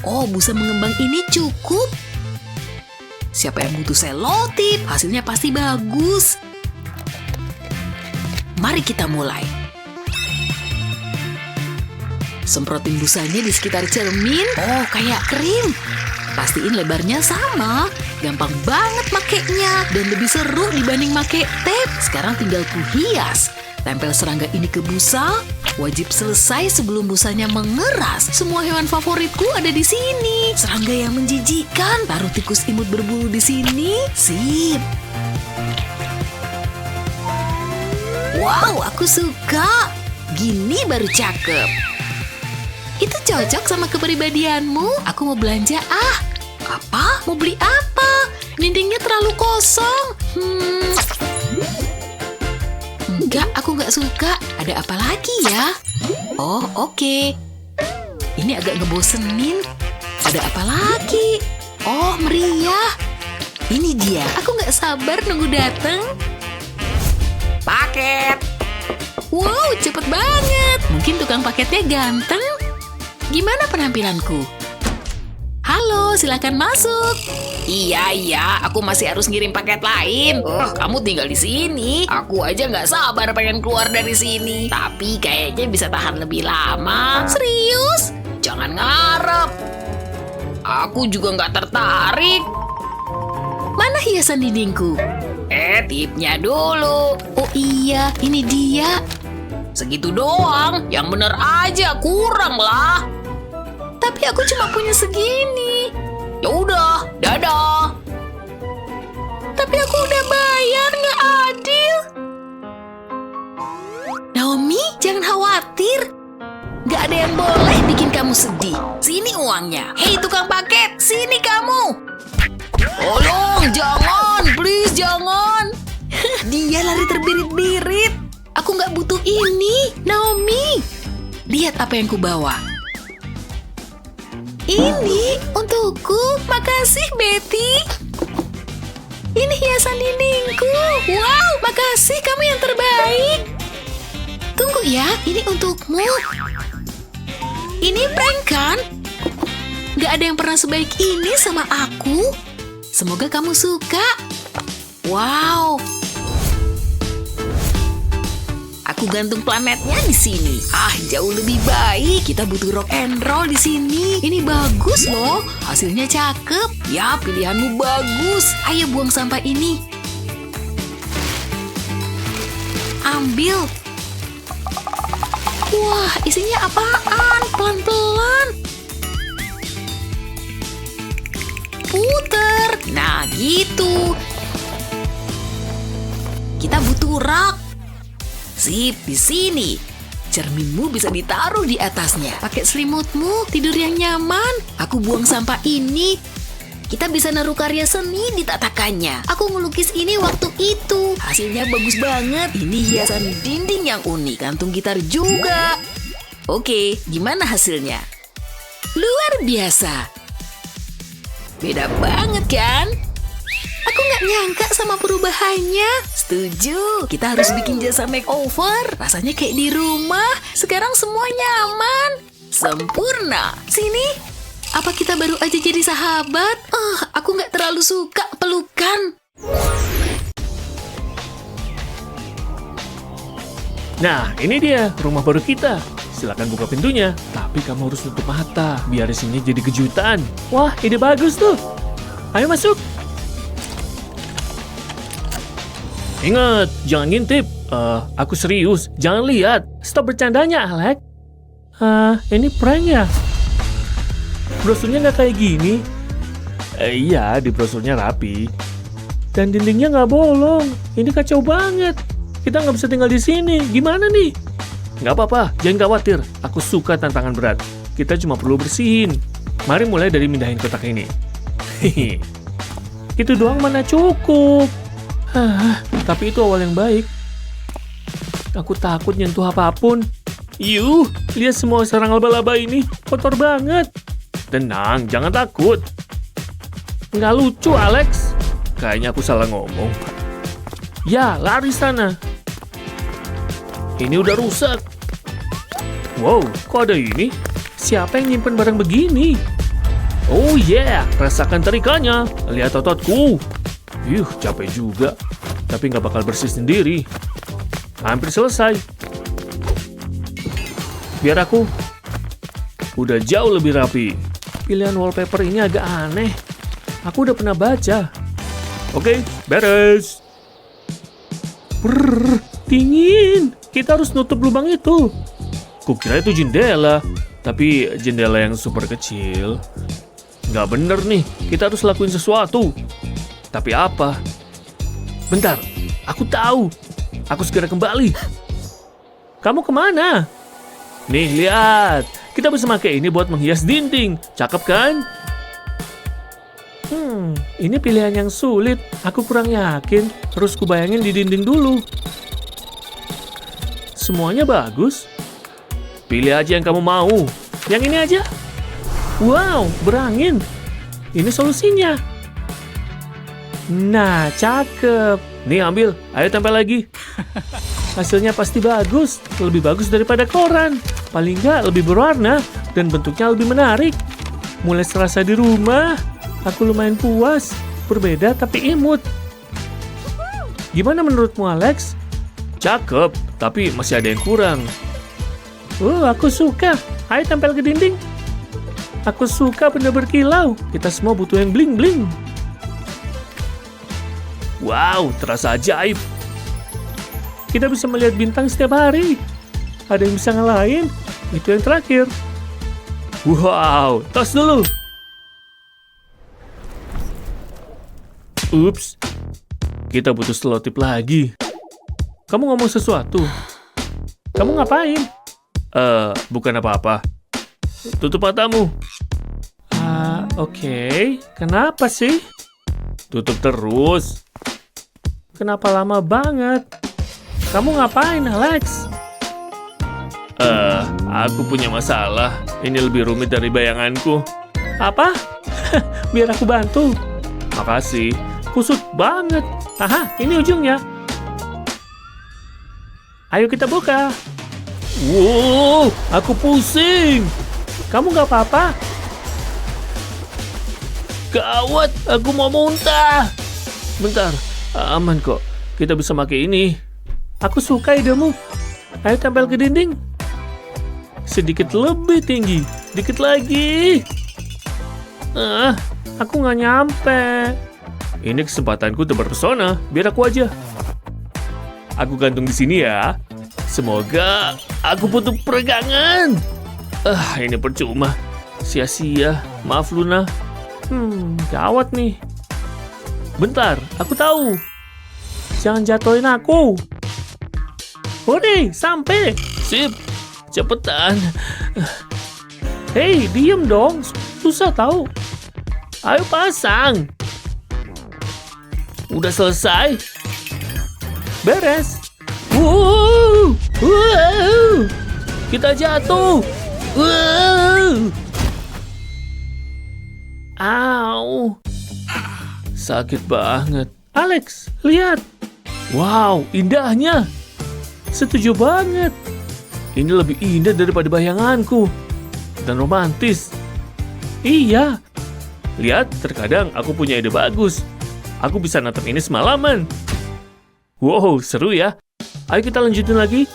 Oh, busa mengembang ini cukup. Siapa yang butuh selotip? Hasilnya pasti bagus. Mari kita mulai. Semprotin busanya di sekitar cermin. Oh, kayak krim. Pastiin lebarnya sama. Gampang banget makainya. Dan lebih seru dibanding make tape. Sekarang tinggal kuhias. Tempel serangga ini ke busa. Wajib selesai sebelum busanya mengeras. Semua hewan favoritku ada di sini. Serangga yang menjijikan. Taruh tikus imut berbulu di sini. Sip. Wow, aku suka. Gini baru cakep. Itu cocok sama kepribadianmu. Aku mau belanja. Apa? Mau beli apa? Dindingnya terlalu kosong. Enggak, aku nggak suka. Ada apa lagi ya? Oh, oke. Ini agak ngebosenin. Ada apa lagi? Oh, meriah. Ini dia. Aku nggak sabar nunggu dateng. Paket. Wow, cepet banget. Mungkin tukang paketnya ganteng. Gimana penampilanku? Halo, silakan masuk. Iya, aku masih harus ngirim paket lain. Kamu tinggal di sini. Aku aja nggak sabar pengen keluar dari sini. Tapi kayaknya bisa tahan lebih lama. Serius? Jangan ngarep. Aku juga nggak tertarik. Mana hiasan dindingku? Tipnya dulu. Oh iya, ini dia. Segitu doang. Yang bener aja, kurang lah. Tapi aku cuma punya segini. Ya udah, dadah. Tapi aku udah bayar, nggak adil. Naomi, jangan khawatir. Nggak ada yang boleh bikin kamu sedih. Sini uangnya. Hei tukang paket, sini kamu. Tolong, jangan, please jangan. Dia lari terbirit-birit. Aku nggak butuh ini, Naomi. Lihat apa yang kubawa. Ini untukku. Makasih, Betty. Ini hiasan dindingku. Wow, makasih, kamu yang terbaik. Tunggu ya, ini untukmu. Ini prank kan? Gak ada yang pernah sebaik ini sama aku. Semoga kamu suka. Wow. Aku gantung planetnya di sini. Jauh lebih baik. Kita butuh rock and roll di sini. Ini bagus loh. Hasilnya cakep. Ya, pilihanmu bagus. Ayo buang sampah ini. Ambil. Wah, isinya apaan? Pelan-pelan. Puter. Nah, gitu. Kita butuh rak. Sip, di sini. Cerminmu bisa ditaruh di atasnya. Pakai selimutmu, tidur yang nyaman. Aku buang sampah ini. Kita bisa naruh karya seni di tatakannya. Aku ngelukis ini waktu itu. Hasilnya bagus banget. Ini hiasan dinding yang unik. Kantung gitar juga. Oke, gimana hasilnya? Luar biasa. Beda banget kan? Aku nggak nyangka sama perubahannya. Setuju, kita harus bikin jasa makeover. Rasanya kayak di rumah. Sekarang semua nyaman. Sempurna. Sini. Apa kita baru aja jadi sahabat? Aku nggak terlalu suka pelukan. Nah, ini dia rumah baru kita. Silakan buka pintunya, tapi kamu harus tutup mata biar isinya jadi kejutan. Wah, ide bagus tuh. Ayo masuk. Ingat, jangan ngintip. Aku serius. Jangan lihat. Stop bercandanya, Alex. Ini prank ya? Brosurnya nggak kayak gini. Iya, di brosurnya rapi. Dan dindingnya nggak bolong. Ini kacau banget. Kita nggak bisa tinggal di sini. Gimana nih? Nggak apa-apa, jangan khawatir. Aku suka tantangan berat. Kita cuma perlu bersihin. Mari mulai dari mindahin kotak ini. Hehe. Itu doang mana cukup. Tapi itu awal yang baik. Aku takut nyentuh apapun. Lihat semua sarang laba-laba ini. Kotor banget. Tenang, jangan takut. Nggak lucu, Alex. Kayaknya aku salah ngomong. Ya, lari sana. Ini udah rusak. Wow, kok ada ini? Siapa yang nyimpen barang begini? Oh yeah, rasakan terikannya. Lihat ototku. Capek juga. Tapi nggak bakal bersih sendiri. Hampir selesai. Biar aku. Udah jauh lebih rapi. Pilihan wallpaper ini agak aneh. Aku udah pernah baca. Oke, beres. Brrr, dingin. Kita harus nutup lubang itu. Kukira itu jendela. Tapi jendela yang super kecil. Nggak bener nih. Kita harus lakuin sesuatu. Tapi apa? Bentar, aku tahu. Aku segera kembali. Kamu kemana? Nih, lihat. Kita bisa pakai ini buat menghias dinding. Cakep kan? Ini pilihan yang sulit. Aku kurang yakin. Terus kubayangin di dinding dulu. Semuanya bagus. Pilih aja yang kamu mau. Yang ini aja. Wow, berangin. Ini solusinya. Nah, cakep. Nih, ambil. Ayo tempel lagi. Hasilnya pasti bagus. Lebih bagus daripada koran. Paling nggak lebih berwarna. Dan bentuknya lebih menarik. Mulai serasa di rumah. Aku lumayan puas. Berbeda tapi imut. Gimana menurutmu, Alex? Cakep, tapi masih ada yang kurang. Aku suka. Ayo tempel ke dinding. Aku suka benda berkilau. Kita semua butuh yang bling-bling. Wow, terasa ajaib. Kita bisa melihat bintang setiap hari. Ada yang bisa ngalahin? Itu yang terakhir. Wow, tos dulu. Ups, kita butuh selotip lagi. Kamu ngomong sesuatu. Kamu ngapain? Bukan apa-apa. Tutup matamu. Oke. Kenapa sih? Tutup terus. Kenapa lama banget? Kamu ngapain, Alex? Aku punya masalah. Ini lebih rumit dari bayanganku. Apa? Biar aku bantu. Makasih. Kusut banget. Aha, ini ujungnya. Ayo kita buka. Wow, aku pusing. Kamu nggak apa-apa? Gawat, aku mau muntah. Bentar, aman kok. Kita bisa pakai ini. Aku suka idemu. Ayo tempel ke dinding. Sedikit lebih tinggi. Dikit lagi. Aku nggak nyampe. Ini kesempatanku untuk berpesona. Biar aku aja. Aku gantung di sini ya. Semoga aku butuh peregangan. Ini percuma. Sia-sia. Maaf, Luna. Gawat nih. Bentar, aku tahu. Jangan jatuhin aku. Hore, sampai. Sip. cepetan. Hei, diem dong. Susah tahu. Ayo pasang. Udah selesai. Beres. Wow. Kita jatuh. Wow. Au. Sakit banget. Alex, lihat. Wow, indahnya. Setuju banget. Ini lebih indah daripada bayanganku. Dan romantis. Iya. Lihat, terkadang aku punya ide bagus. Aku bisa natap ini semalaman. Wow, seru ya. Ayo kita lanjutin lagi.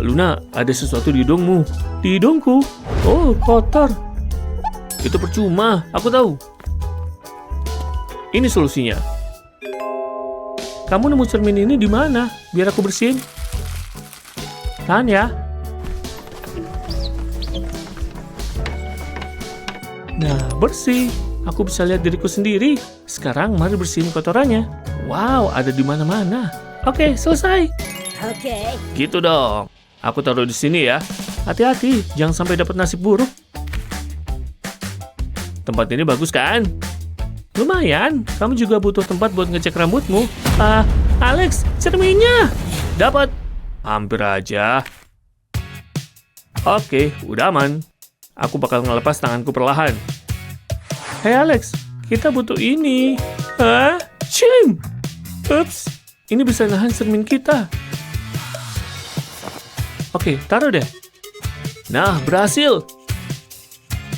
Luna, ada sesuatu di hidungmu. Di hidungku? Oh, kotor. Itu percuma, aku tahu. Ini solusinya. Kamu nemu cermin ini di mana? Biar aku bersihin. Tahan ya. Nah, bersih. Aku bisa lihat diriku sendiri. Sekarang mari bersihin kotorannya. Wow, ada di mana-mana. Oke, selesai. Oke. Gitu dong. Aku taruh di sini ya. Hati-hati, jangan sampai dapat nasib buruk. Tempat ini bagus kan? Lumayan. Kamu juga butuh tempat buat ngecek rambutmu. Alex, cerminnya. Dapat. Hampir aja. Oke, udah aman. Aku bakal ngelepas tanganku perlahan. Hey Alex, kita butuh ini. Cim. Ups, ini bisa nahan cermin kita. Oke, taruh deh. Nah, berhasil.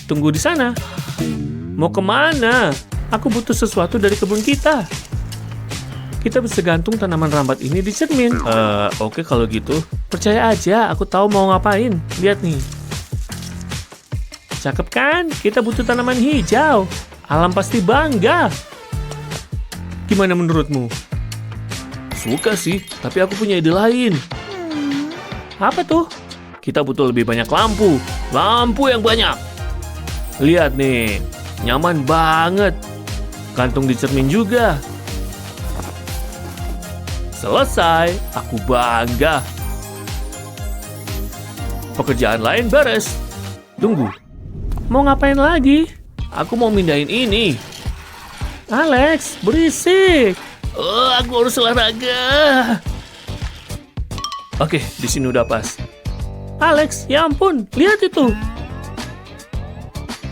Tunggu di sana. Mau kemana? Aku butuh sesuatu dari kebun kita. Kita bisa gantung tanaman rambat ini di cermin. Oke kalau gitu. Percaya aja, aku tahu mau ngapain. Lihat nih. Cakep kan? Kita butuh tanaman hijau. Alam pasti bangga. Gimana menurutmu? Suka sih, tapi aku punya ide lain. Apa tuh? Kita butuh lebih banyak lampu. Lampu yang banyak. Lihat nih, nyaman banget. Gantung di cermin juga. Selesai, aku bangga. Pekerjaan lain beres. Tunggu. Mau ngapain lagi? Aku mau mindahin ini. Alex, berisik. Aku harus olahraga. Oke, di sini udah pas. Alex, ya ampun, lihat itu.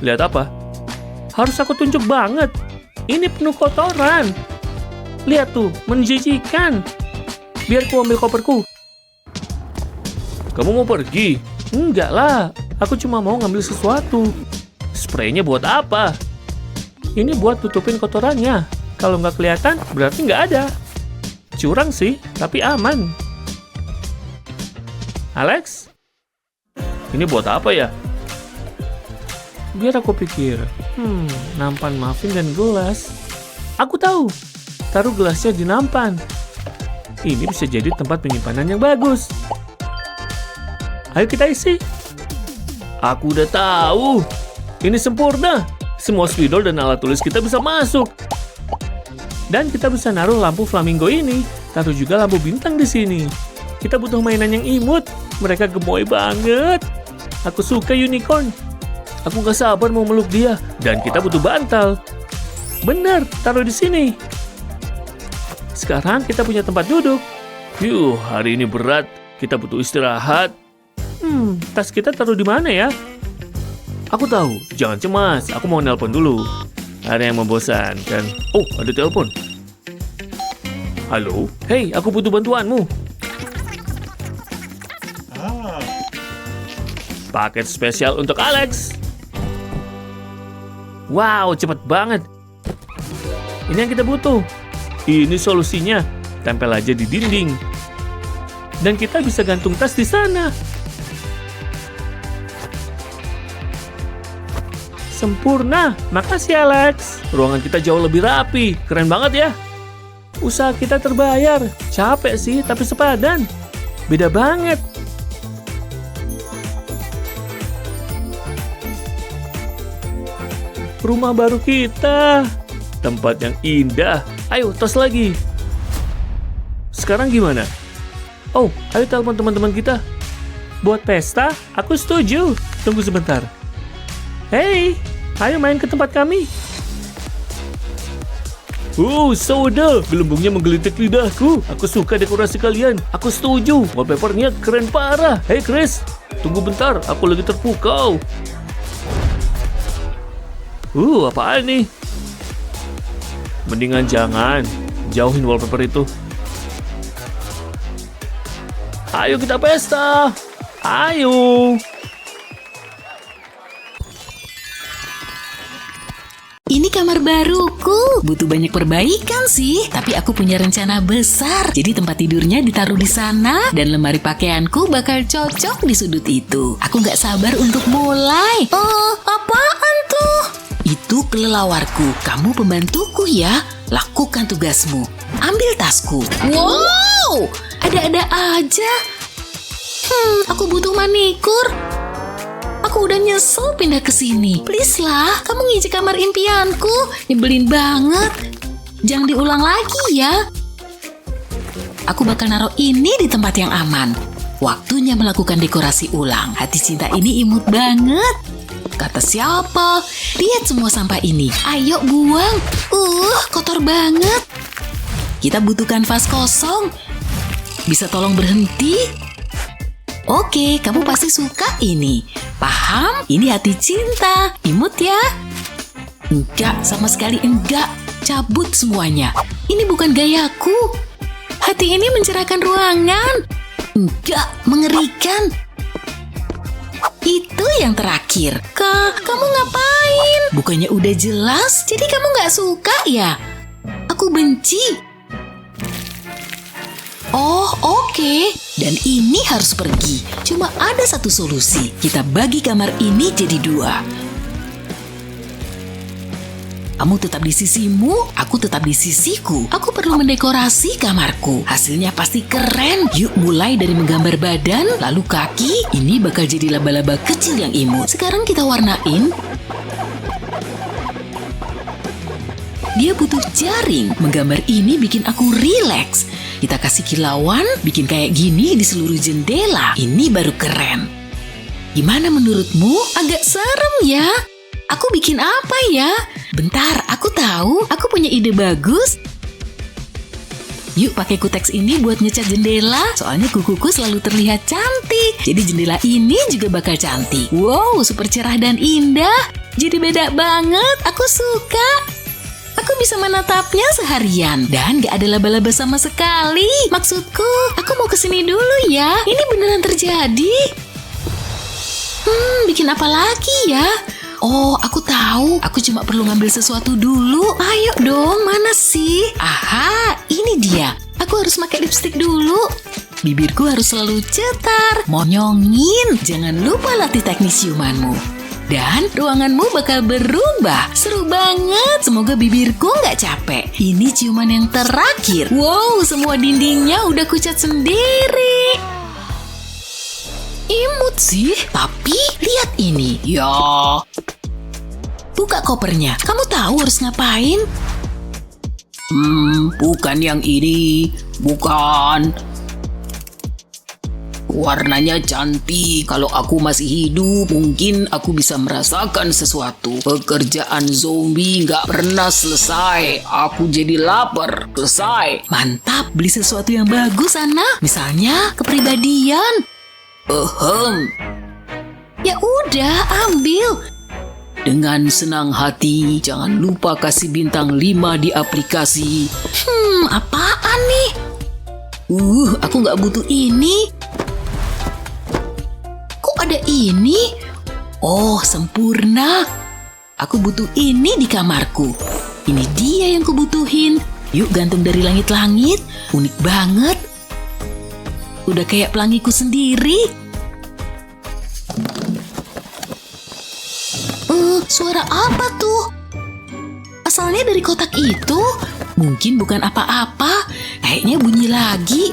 Lihat apa? Harus aku tunjuk banget. Ini penuh kotoran. Lihat tuh, menjijikan. Biar ku ambil koperku. Kamu mau pergi? Enggak lah, aku cuma mau ngambil sesuatu. Spraynya buat apa? Ini buat tutupin kotorannya. Kalau nggak kelihatan, berarti nggak ada. Curang sih, tapi aman. Alex? Ini buat apa ya? Biar aku pikir. Nampan muffin dan gelas. Aku tahu. Taruh gelasnya di nampan. Ini bisa jadi tempat penyimpanan yang bagus. Ayo kita isi. Aku udah tahu. Ini sempurna. Semua spidol dan alat tulis kita bisa masuk. Dan kita bisa naruh lampu flamingo ini. Taruh juga lampu bintang di sini. Kita butuh mainan yang imut. Mereka gemoy banget. Aku suka unicorn. Aku gak sabar mau meluk dia. Dan kita butuh bantal. Bener, taruh di sini. Sekarang kita punya tempat duduk. Hari ini berat. Kita butuh istirahat. Tas kita taruh di mana ya? Aku tahu, jangan cemas. Aku mau nelpon dulu. Ada yang membosankan. Oh, ada telepon. Halo? Hei, aku butuh bantuanmu. Paket spesial untuk Alex. Wow, cepat banget. Ini yang kita butuh. Ini solusinya. Tempel aja di dinding. Dan kita bisa gantung tas di sana. Sempurna. Makasih Alex. Ruangan kita jauh lebih rapi. Keren banget ya. Usaha kita terbayar. Capek sih, tapi sepadan. Beda banget. Rumah baru kita. Tempat yang indah. Ayo, tos lagi. Sekarang gimana? Oh, ayo telepon teman-teman kita. Buat pesta, aku setuju. Tunggu sebentar. Hei, ayo main ke tempat kami. Soda. Gelembungnya menggelitik lidahku. Aku suka dekorasi kalian. Aku setuju. Wallpapernya keren parah. Hei Chris, tunggu bentar. Aku lagi terpukau. Apaan nih? Mendingan jangan. Jauhin wallpaper itu. Ayo kita pesta. Ayo. Ini kamar baruku. Butuh banyak perbaikan sih, tapi aku punya rencana besar. Jadi tempat tidurnya ditaruh di sana dan lemari pakaianku bakal cocok di sudut itu. Aku nggak sabar untuk mulai. Apaan tuh? Itu kelelawarku. Kamu pembantuku ya. Lakukan tugasmu. Ambil tasku. Wow, ada-ada aja. Aku butuh manikur. Aku udah nyesel pindah ke sini. Please lah, kamu ngijek kamar impianku. Nyebelin banget. Jangan diulang lagi ya. Aku bakal naruh ini di tempat yang aman. Waktunya melakukan dekorasi ulang. Hati cinta ini imut banget. Kata siapa? Lihat semua sampah ini. Ayo buang. Kotor banget. Kita butuhkan vas kosong. Bisa tolong berhenti? Oke, kamu pasti suka ini. Paham? Ini hati cinta. Imut ya? Enggak, sama sekali enggak. Cabut semuanya. Ini bukan gayaku. Hati ini mencerahkan ruangan. Enggak, mengerikan. Itu yang terakhir. Kak, kamu ngapain? Bukannya udah jelas? Jadi kamu nggak suka ya? Aku benci. Oke. Dan ini harus pergi. Cuma ada satu solusi. Kita bagi kamar ini jadi 2. Kamu tetap di sisimu, aku tetap di sisiku. Aku perlu mendekorasi kamarku. Hasilnya pasti keren. Yuk mulai dari menggambar badan, lalu kaki. Ini bakal jadi laba-laba kecil yang imut. Sekarang kita warnain. Dia butuh jaring. Menggambar ini bikin aku rileks. Kita kasih kilauan, bikin kayak gini di seluruh jendela. Ini baru keren. Gimana menurutmu? Agak serem ya? Aku bikin apa ya? Bentar, aku tahu. Aku punya ide bagus. Yuk pakai kuteks ini buat ngecat jendela. Soalnya kukuku selalu terlihat cantik. Jadi jendela ini juga bakal cantik. Wow, super cerah dan indah. Jadi beda banget. Aku suka. Aku bisa menatapnya seharian dan gak ada laba-laba sama sekali. Maksudku, aku mau kesini dulu ya. Ini beneran terjadi. Bikin apa lagi ya? Aku tahu. Aku cuma perlu ngambil sesuatu dulu. Ayo dong, mana sih? Aha, ini dia. Aku harus pakai lipstik dulu. Bibirku harus selalu cetar. Monyongin. Jangan lupa latih teknik ciumanmu. Dan ruanganmu bakal berubah. Seru banget. Semoga bibirku nggak capek. Ini ciuman yang terakhir. Wow, semua dindingnya udah kucat sendiri. Imut sih. Tapi lihat ini. Ya. Buka kopernya. Kamu tahu harus ngapain? Bukan yang ini. Bukan. Warnanya cantik. Kalau aku masih hidup, mungkin aku bisa merasakan sesuatu. Pekerjaan zombie nggak pernah selesai. Aku jadi lapar. Selesai. Mantap, beli sesuatu yang bagus, Ana. Misalnya kepribadian. Ya udah, ambil. Dengan senang hati, jangan lupa kasih bintang 5 di aplikasi. Apaan nih? Aku nggak butuh ini. Ada ini? Sempurna. Aku butuh ini di kamarku. Ini dia yang kubutuhin. Yuk gantung dari langit-langit. Unik banget. Udah kayak pelangiku sendiri. Suara apa tuh? Asalnya dari kotak itu? Mungkin bukan apa-apa. Kayaknya bunyi lagi.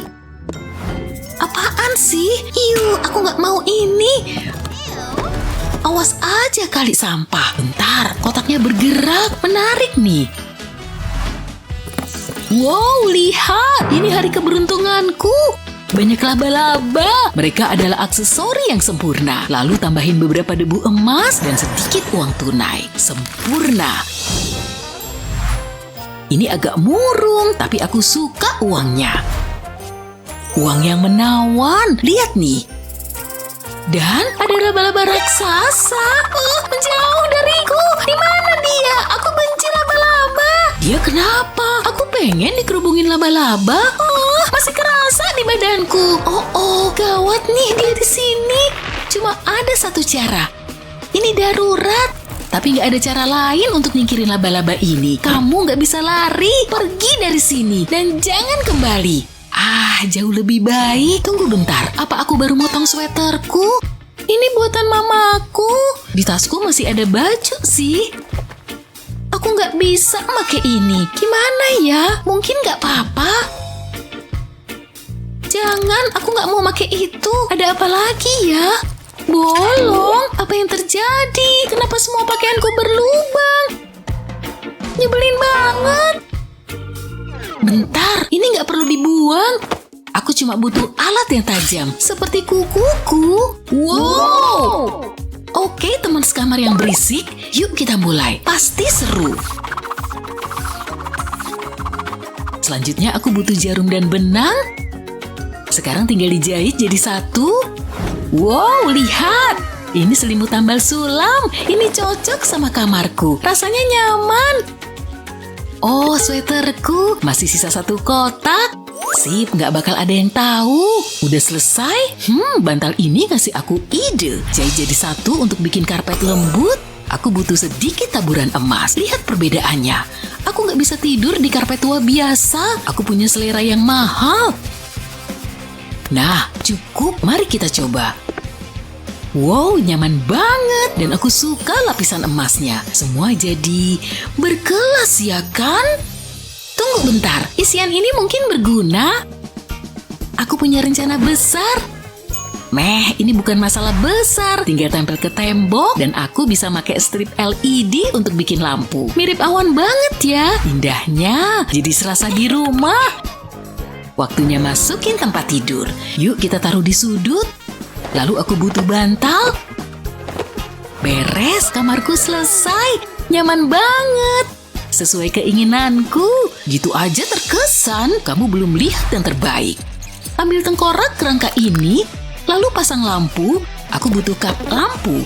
Apaan sih? Aku nggak mau ini. Awas aja kali sampah. Bentar, kotaknya bergerak. Menarik nih. Wow, lihat. Ini hari keberuntunganku. banyak laba-laba. Mereka adalah aksesori yang sempurna. Lalu tambahin beberapa debu emas dan sedikit uang tunai. Sempurna. Ini agak murung, tapi aku suka uangnya. Uang yang menawan. Lihat nih. Dan ada laba-laba raksasa. Menjauh dariku. Di mana dia? Aku benci laba-laba. Dia kenapa? Aku pengen dikerubungin laba-laba. Masih kerasa di badanku. Gawat nih dia di sini. Cuma ada satu cara. Ini darurat. Tapi nggak ada cara lain untuk nyingkirin laba-laba ini. Kamu nggak bisa lari. Pergi dari sini. Dan jangan kembali. Jauh lebih baik. Tunggu bentar. Apa aku baru motong sweaterku? Ini buatan mamaku. Di tasku masih ada baju sih. Aku nggak bisa pakai ini. Gimana ya? Mungkin nggak apa-apa. Jangan, aku nggak mau pakai itu. Ada apa lagi ya? Bolong? Apa yang terjadi? Kenapa semua pakaianku berlubang? Nyebelin banget. Bentar, ini nggak perlu dibuang. Aku cuma butuh alat yang tajam, seperti kukuku. Wow! Oke, teman sekamar yang berisik, yuk kita mulai. Pasti seru. Selanjutnya aku butuh jarum dan benang. Sekarang tinggal dijahit jadi satu. Wow, lihat! Ini selimut tambal sulam. Ini cocok sama kamarku. Rasanya nyaman. Oh, sweaterku. Masih sisa satu kotak. Sip, nggak bakal ada yang tahu. Udah selesai? Bantal ini kasih aku ide. Jahit jadi satu untuk bikin karpet lembut. Aku butuh sedikit taburan emas. Lihat perbedaannya. Aku nggak bisa tidur di karpet tua biasa. Aku punya selera yang mahal. Nah, cukup. Mari kita coba. Wow, nyaman banget. Dan aku suka lapisan emasnya. Semua jadi berkelas ya kan? Tunggu bentar, isian ini mungkin berguna. Aku punya rencana besar. Ini bukan masalah besar. Tinggal tempel ke tembok dan aku bisa pakai strip LED untuk bikin lampu. Mirip awan banget ya. Indahnya, jadi serasa di rumah. Waktunya masukin tempat tidur. Yuk kita taruh di sudut. Lalu aku butuh bantal. Beres, kamarku selesai. Nyaman banget. Sesuai keinginanku. Gitu aja terkesan. Kamu belum lihat yang terbaik. Ambil tengkorak kerangka ini, lalu pasang lampu. Aku butuh kap lampu.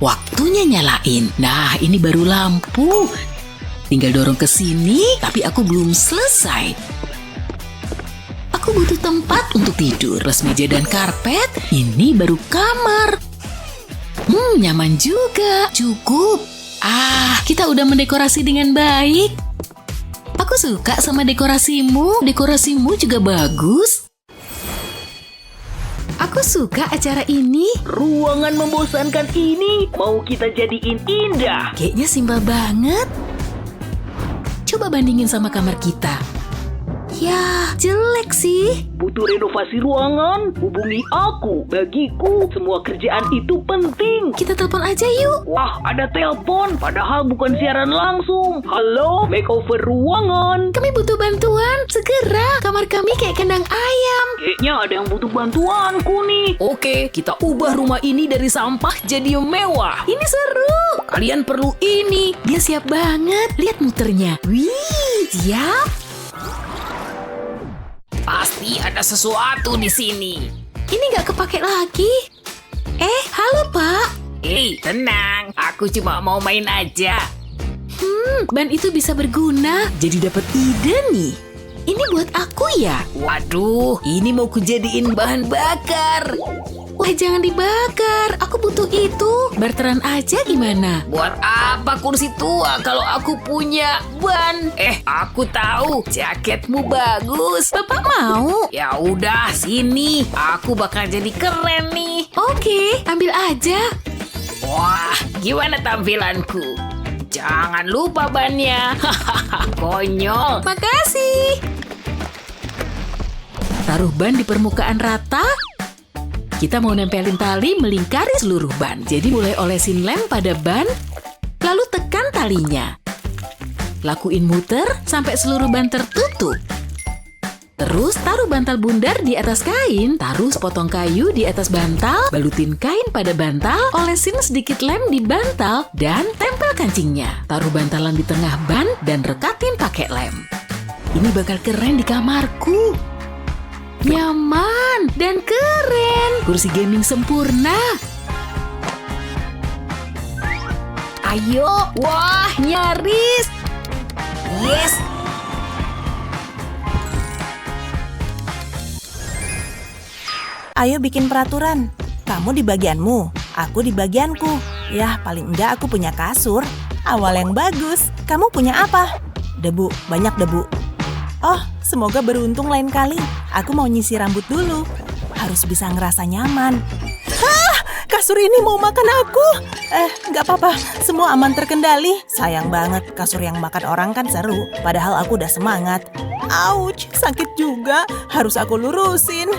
Waktunya nyalain. Nah, ini baru lampu. Tinggal dorong ke sini, tapi aku belum selesai. Aku butuh tempat untuk tidur. Plus meja dan karpet. Ini baru kamar. Nyaman juga. Cukup. Kita udah mendekorasi dengan baik. Aku suka sama dekorasimu. Dekorasimu juga bagus. Aku suka acara ini. Ruangan membosankan ini mau kita jadiin indah. Kayaknya simpel banget. Coba bandingin sama kamar kita. Ya, jelek sih. Butuh renovasi ruangan? Hubungi aku. Bagiku, semua kerjaan itu penting. Kita telepon aja yuk. Wah, ada telepon. Padahal bukan siaran langsung. Halo, makeover ruangan. Kami butuh bantuan. Segera, kamar kami kayak kandang ayam. Kayaknya ada yang butuh bantuanku nih. Oke, kita ubah rumah ini dari sampah jadi mewah. Ini seru. Kalian perlu ini. Dia siap banget. Lihat muternya. Wih, siap. Pasti ada sesuatu di sini. Ini nggak kepake lagi. Halo Pak. Tenang. Aku cuma mau main aja. Ban itu bisa berguna. Jadi dapat ide nih. Ini buat aku ya? Waduh, ini mau kujadiin bahan bakar. Wah, jangan dibakar. Aku butuh itu. Barteran aja gimana? Buat apa kursi tua kalau aku punya ban? Aku tahu jaketmu bagus. Bapak mau? Ya udah, sini. Aku bakal jadi keren nih. Oke, ambil aja. Wah, gimana tampilanku? Jangan lupa bannya. Konyol. Makasih. Taruh ban di permukaan rata. Kita mau nempelin tali melingkari seluruh ban. Jadi mulai olesin lem pada ban, lalu tekan talinya. Lakuin muter sampai seluruh ban tertutup. Terus taruh bantal bundar di atas kain, taruh sepotong kayu di atas bantal, balutin kain pada bantal, olesin sedikit lem di bantal, dan tempel kancingnya. Taruh bantalan di tengah ban dan rekatin pakai lem. Ini bakal keren di kamarku. Nyaman dan keren. Kursi gaming sempurna. Ayo, wah nyaris. Yes. Ayo bikin peraturan. Kamu di bagianmu, aku di bagianku. Yah, paling enggak aku punya kasur. Awal yang bagus. Kamu punya apa? Debu, banyak debu. Oh, semoga beruntung lain kali. Aku mau nyisir rambut dulu. Harus bisa ngerasa nyaman. Hah, kasur ini mau makan aku. Nggak apa-apa. Semua aman terkendali. Sayang banget, kasur yang makan orang kan seru. Padahal aku udah semangat. Ouch, sakit juga. Harus aku lurusin.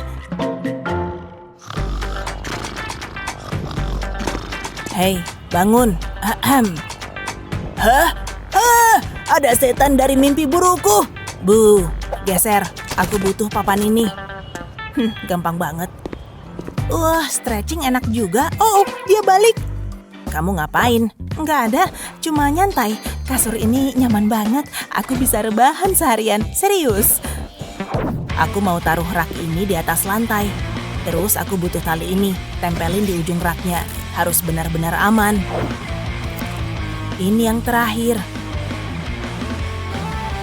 Hei, bangun. Ahem. Hah? Ada setan dari mimpi burukku. Bu, geser. Aku butuh papan ini. Gampang banget. Wah, stretching enak juga. Oh, dia balik. Kamu ngapain? Nggak ada, cuma nyantai. Kasur ini nyaman banget. Aku bisa rebahan seharian. Serius. Aku mau taruh rak ini di atas lantai. Terus aku butuh tali ini. Tempelin di ujung raknya. Harus benar-benar aman. Ini yang terakhir.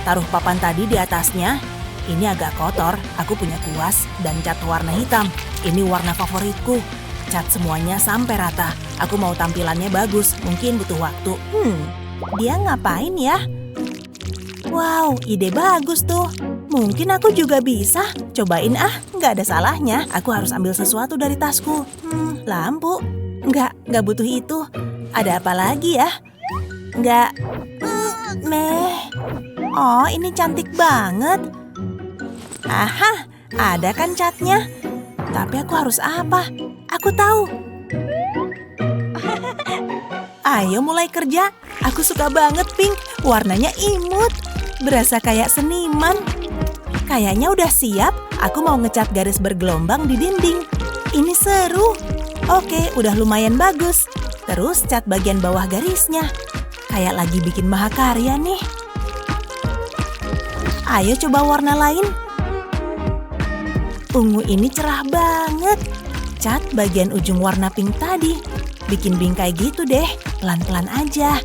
Taruh papan tadi di atasnya. Ini agak kotor, aku punya kuas dan cat warna hitam. Ini warna favoritku. Cat semuanya sampai rata. Aku mau tampilannya bagus, mungkin butuh waktu. Dia ngapain ya? Wow, ide bagus tuh. Mungkin aku juga bisa. Cobain nggak ada salahnya. Aku harus ambil sesuatu dari tasku. Lampu. Nggak butuh itu. Ada apa lagi ya? Nggak. Oh, ini cantik banget. Aha, ada kan catnya? Tapi aku harus apa? Aku tahu. Ayo mulai kerja. Aku suka banget pink. Warnanya imut. Berasa kayak seniman. Kayaknya udah siap. Aku mau ngecat garis bergelombang di dinding. Ini seru. Oke, udah lumayan bagus. Terus cat bagian bawah garisnya. Kayak lagi bikin mahakarya nih. Ayo coba warna lain. Ungu ini cerah banget. Cat bagian ujung warna pink tadi. Bikin bingkai gitu deh, pelan-pelan aja.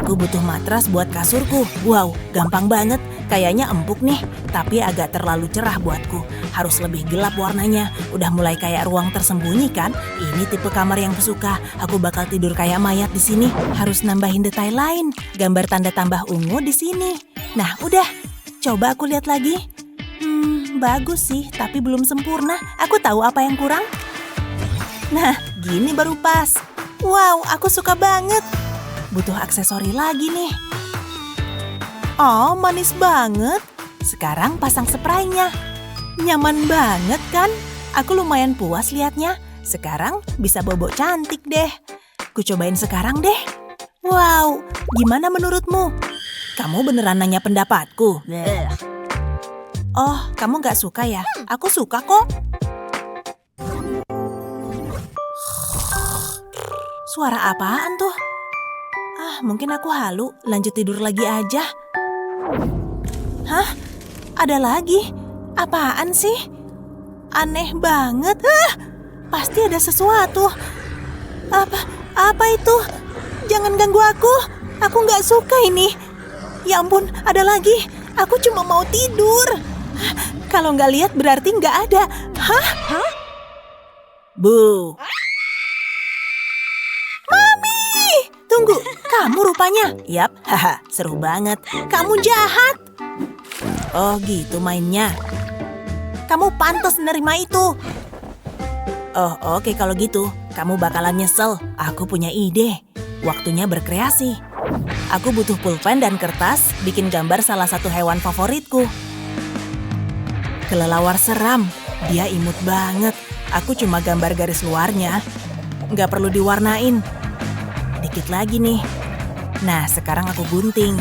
Aku butuh matras buat kasurku. Wow, gampang banget. Kayaknya empuk nih, tapi agak terlalu cerah buatku. Harus lebih gelap warnanya. Udah mulai kayak ruang tersembunyi kan? Ini tipe kamar yang kusuka. Aku bakal tidur kayak mayat di sini. Harus nambahin detail lain. Gambar tanda tambah ungu di sini. Nah, udah. Coba aku lihat lagi. Bagus sih, tapi belum sempurna. Aku tahu apa yang kurang. Nah, gini baru pas. Wow, aku suka banget. Butuh aksesori lagi nih. Oh, manis banget. Sekarang pasang spraynya. Nyaman banget kan? Aku lumayan puas liatnya. Sekarang bisa bobo cantik deh. Ku cobain sekarang deh. Wow, gimana menurutmu? Kamu beneran nanya pendapatku? Oh, kamu gak suka ya? Aku suka kok. Suara apaan tuh? Mungkin aku halu. Lanjut tidur lagi aja. Hah? Ada lagi? Apaan sih? Aneh banget. Pasti ada sesuatu. Apa itu? Jangan ganggu aku. Aku gak suka ini. Ya ampun, ada lagi. Aku cuma mau tidur. Kalau nggak lihat berarti nggak ada. Hah? Bu. Mami! Tunggu, kamu rupanya. Yap, seru banget. Kamu jahat. Oh gitu mainnya. Kamu pantas menerima itu. Oh oke kalau gitu. Kamu bakalan nyesel. Aku punya ide. Waktunya berkreasi. Aku butuh pulpen dan kertas bikin gambar salah satu hewan favoritku. Kelelawar seram, dia imut banget. Aku cuma gambar garis luarnya. Nggak perlu diwarnain. Dikit lagi nih. Nah, sekarang aku gunting.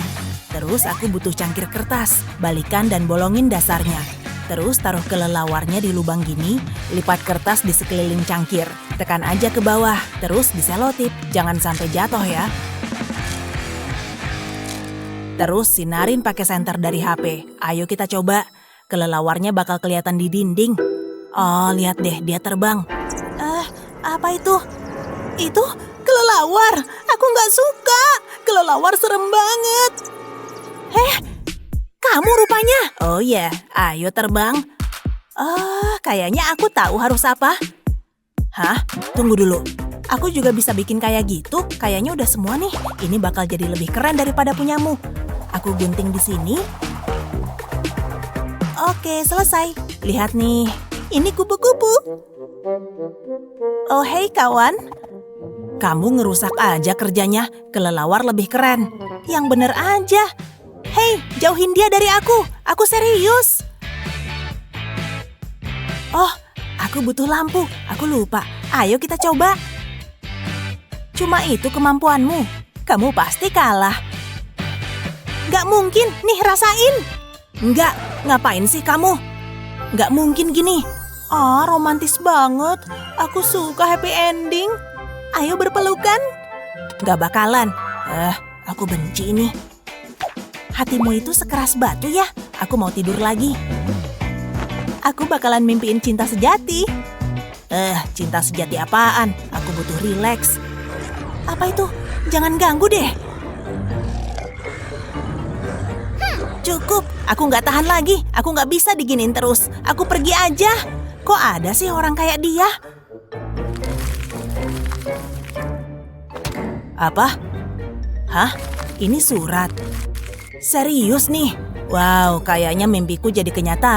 Terus aku butuh cangkir kertas, balikan dan bolongin dasarnya. Terus taruh kelelawarnya di lubang gini, lipat kertas di sekeliling cangkir. Tekan aja ke bawah, terus diselotip. Jangan sampai jatuh ya. Terus sinarin pakai senter dari HP. Ayo kita coba. Kelelawarnya bakal kelihatan di dinding. Oh, lihat deh, dia terbang. Apa itu? Itu kelelawar. Aku nggak suka. Kelelawar serem banget. Kamu rupanya. Oh iya, ayo terbang. Kayaknya aku tahu harus apa. Hah? Tunggu dulu. Aku juga bisa bikin kayak gitu. Kayaknya udah semua nih. Ini bakal jadi lebih keren daripada punyamu. Aku gunting di sini. Oke, selesai. Lihat nih. Ini kupu-kupu. Oh, hey kawan. Kamu ngerusak aja kerjanya. Kelelawar lebih keren. Yang bener aja. Hei, jauhin dia dari aku. Aku serius. Oh, aku butuh lampu. Aku lupa. Ayo kita coba. Cuma itu kemampuanmu. Kamu pasti kalah. Gak mungkin. Nih, rasain. Enggak, ngapain sih kamu? Gak mungkin gini. Romantis banget. Aku suka happy ending. Ayo berpelukan. Gak bakalan. Aku benci ini. Hatimu itu sekeras batu ya. Aku mau tidur lagi. Aku bakalan mimpiin cinta sejati. Cinta sejati apaan? Aku butuh rileks. Apa itu? Jangan ganggu deh. Cukup. Aku nggak tahan lagi. Aku nggak bisa diginin terus. Aku pergi aja. Kok ada sih orang kayak dia? Apa? Hah? Ini surat. Serius nih? Wow, kayaknya mimpiku jadi kenyataan.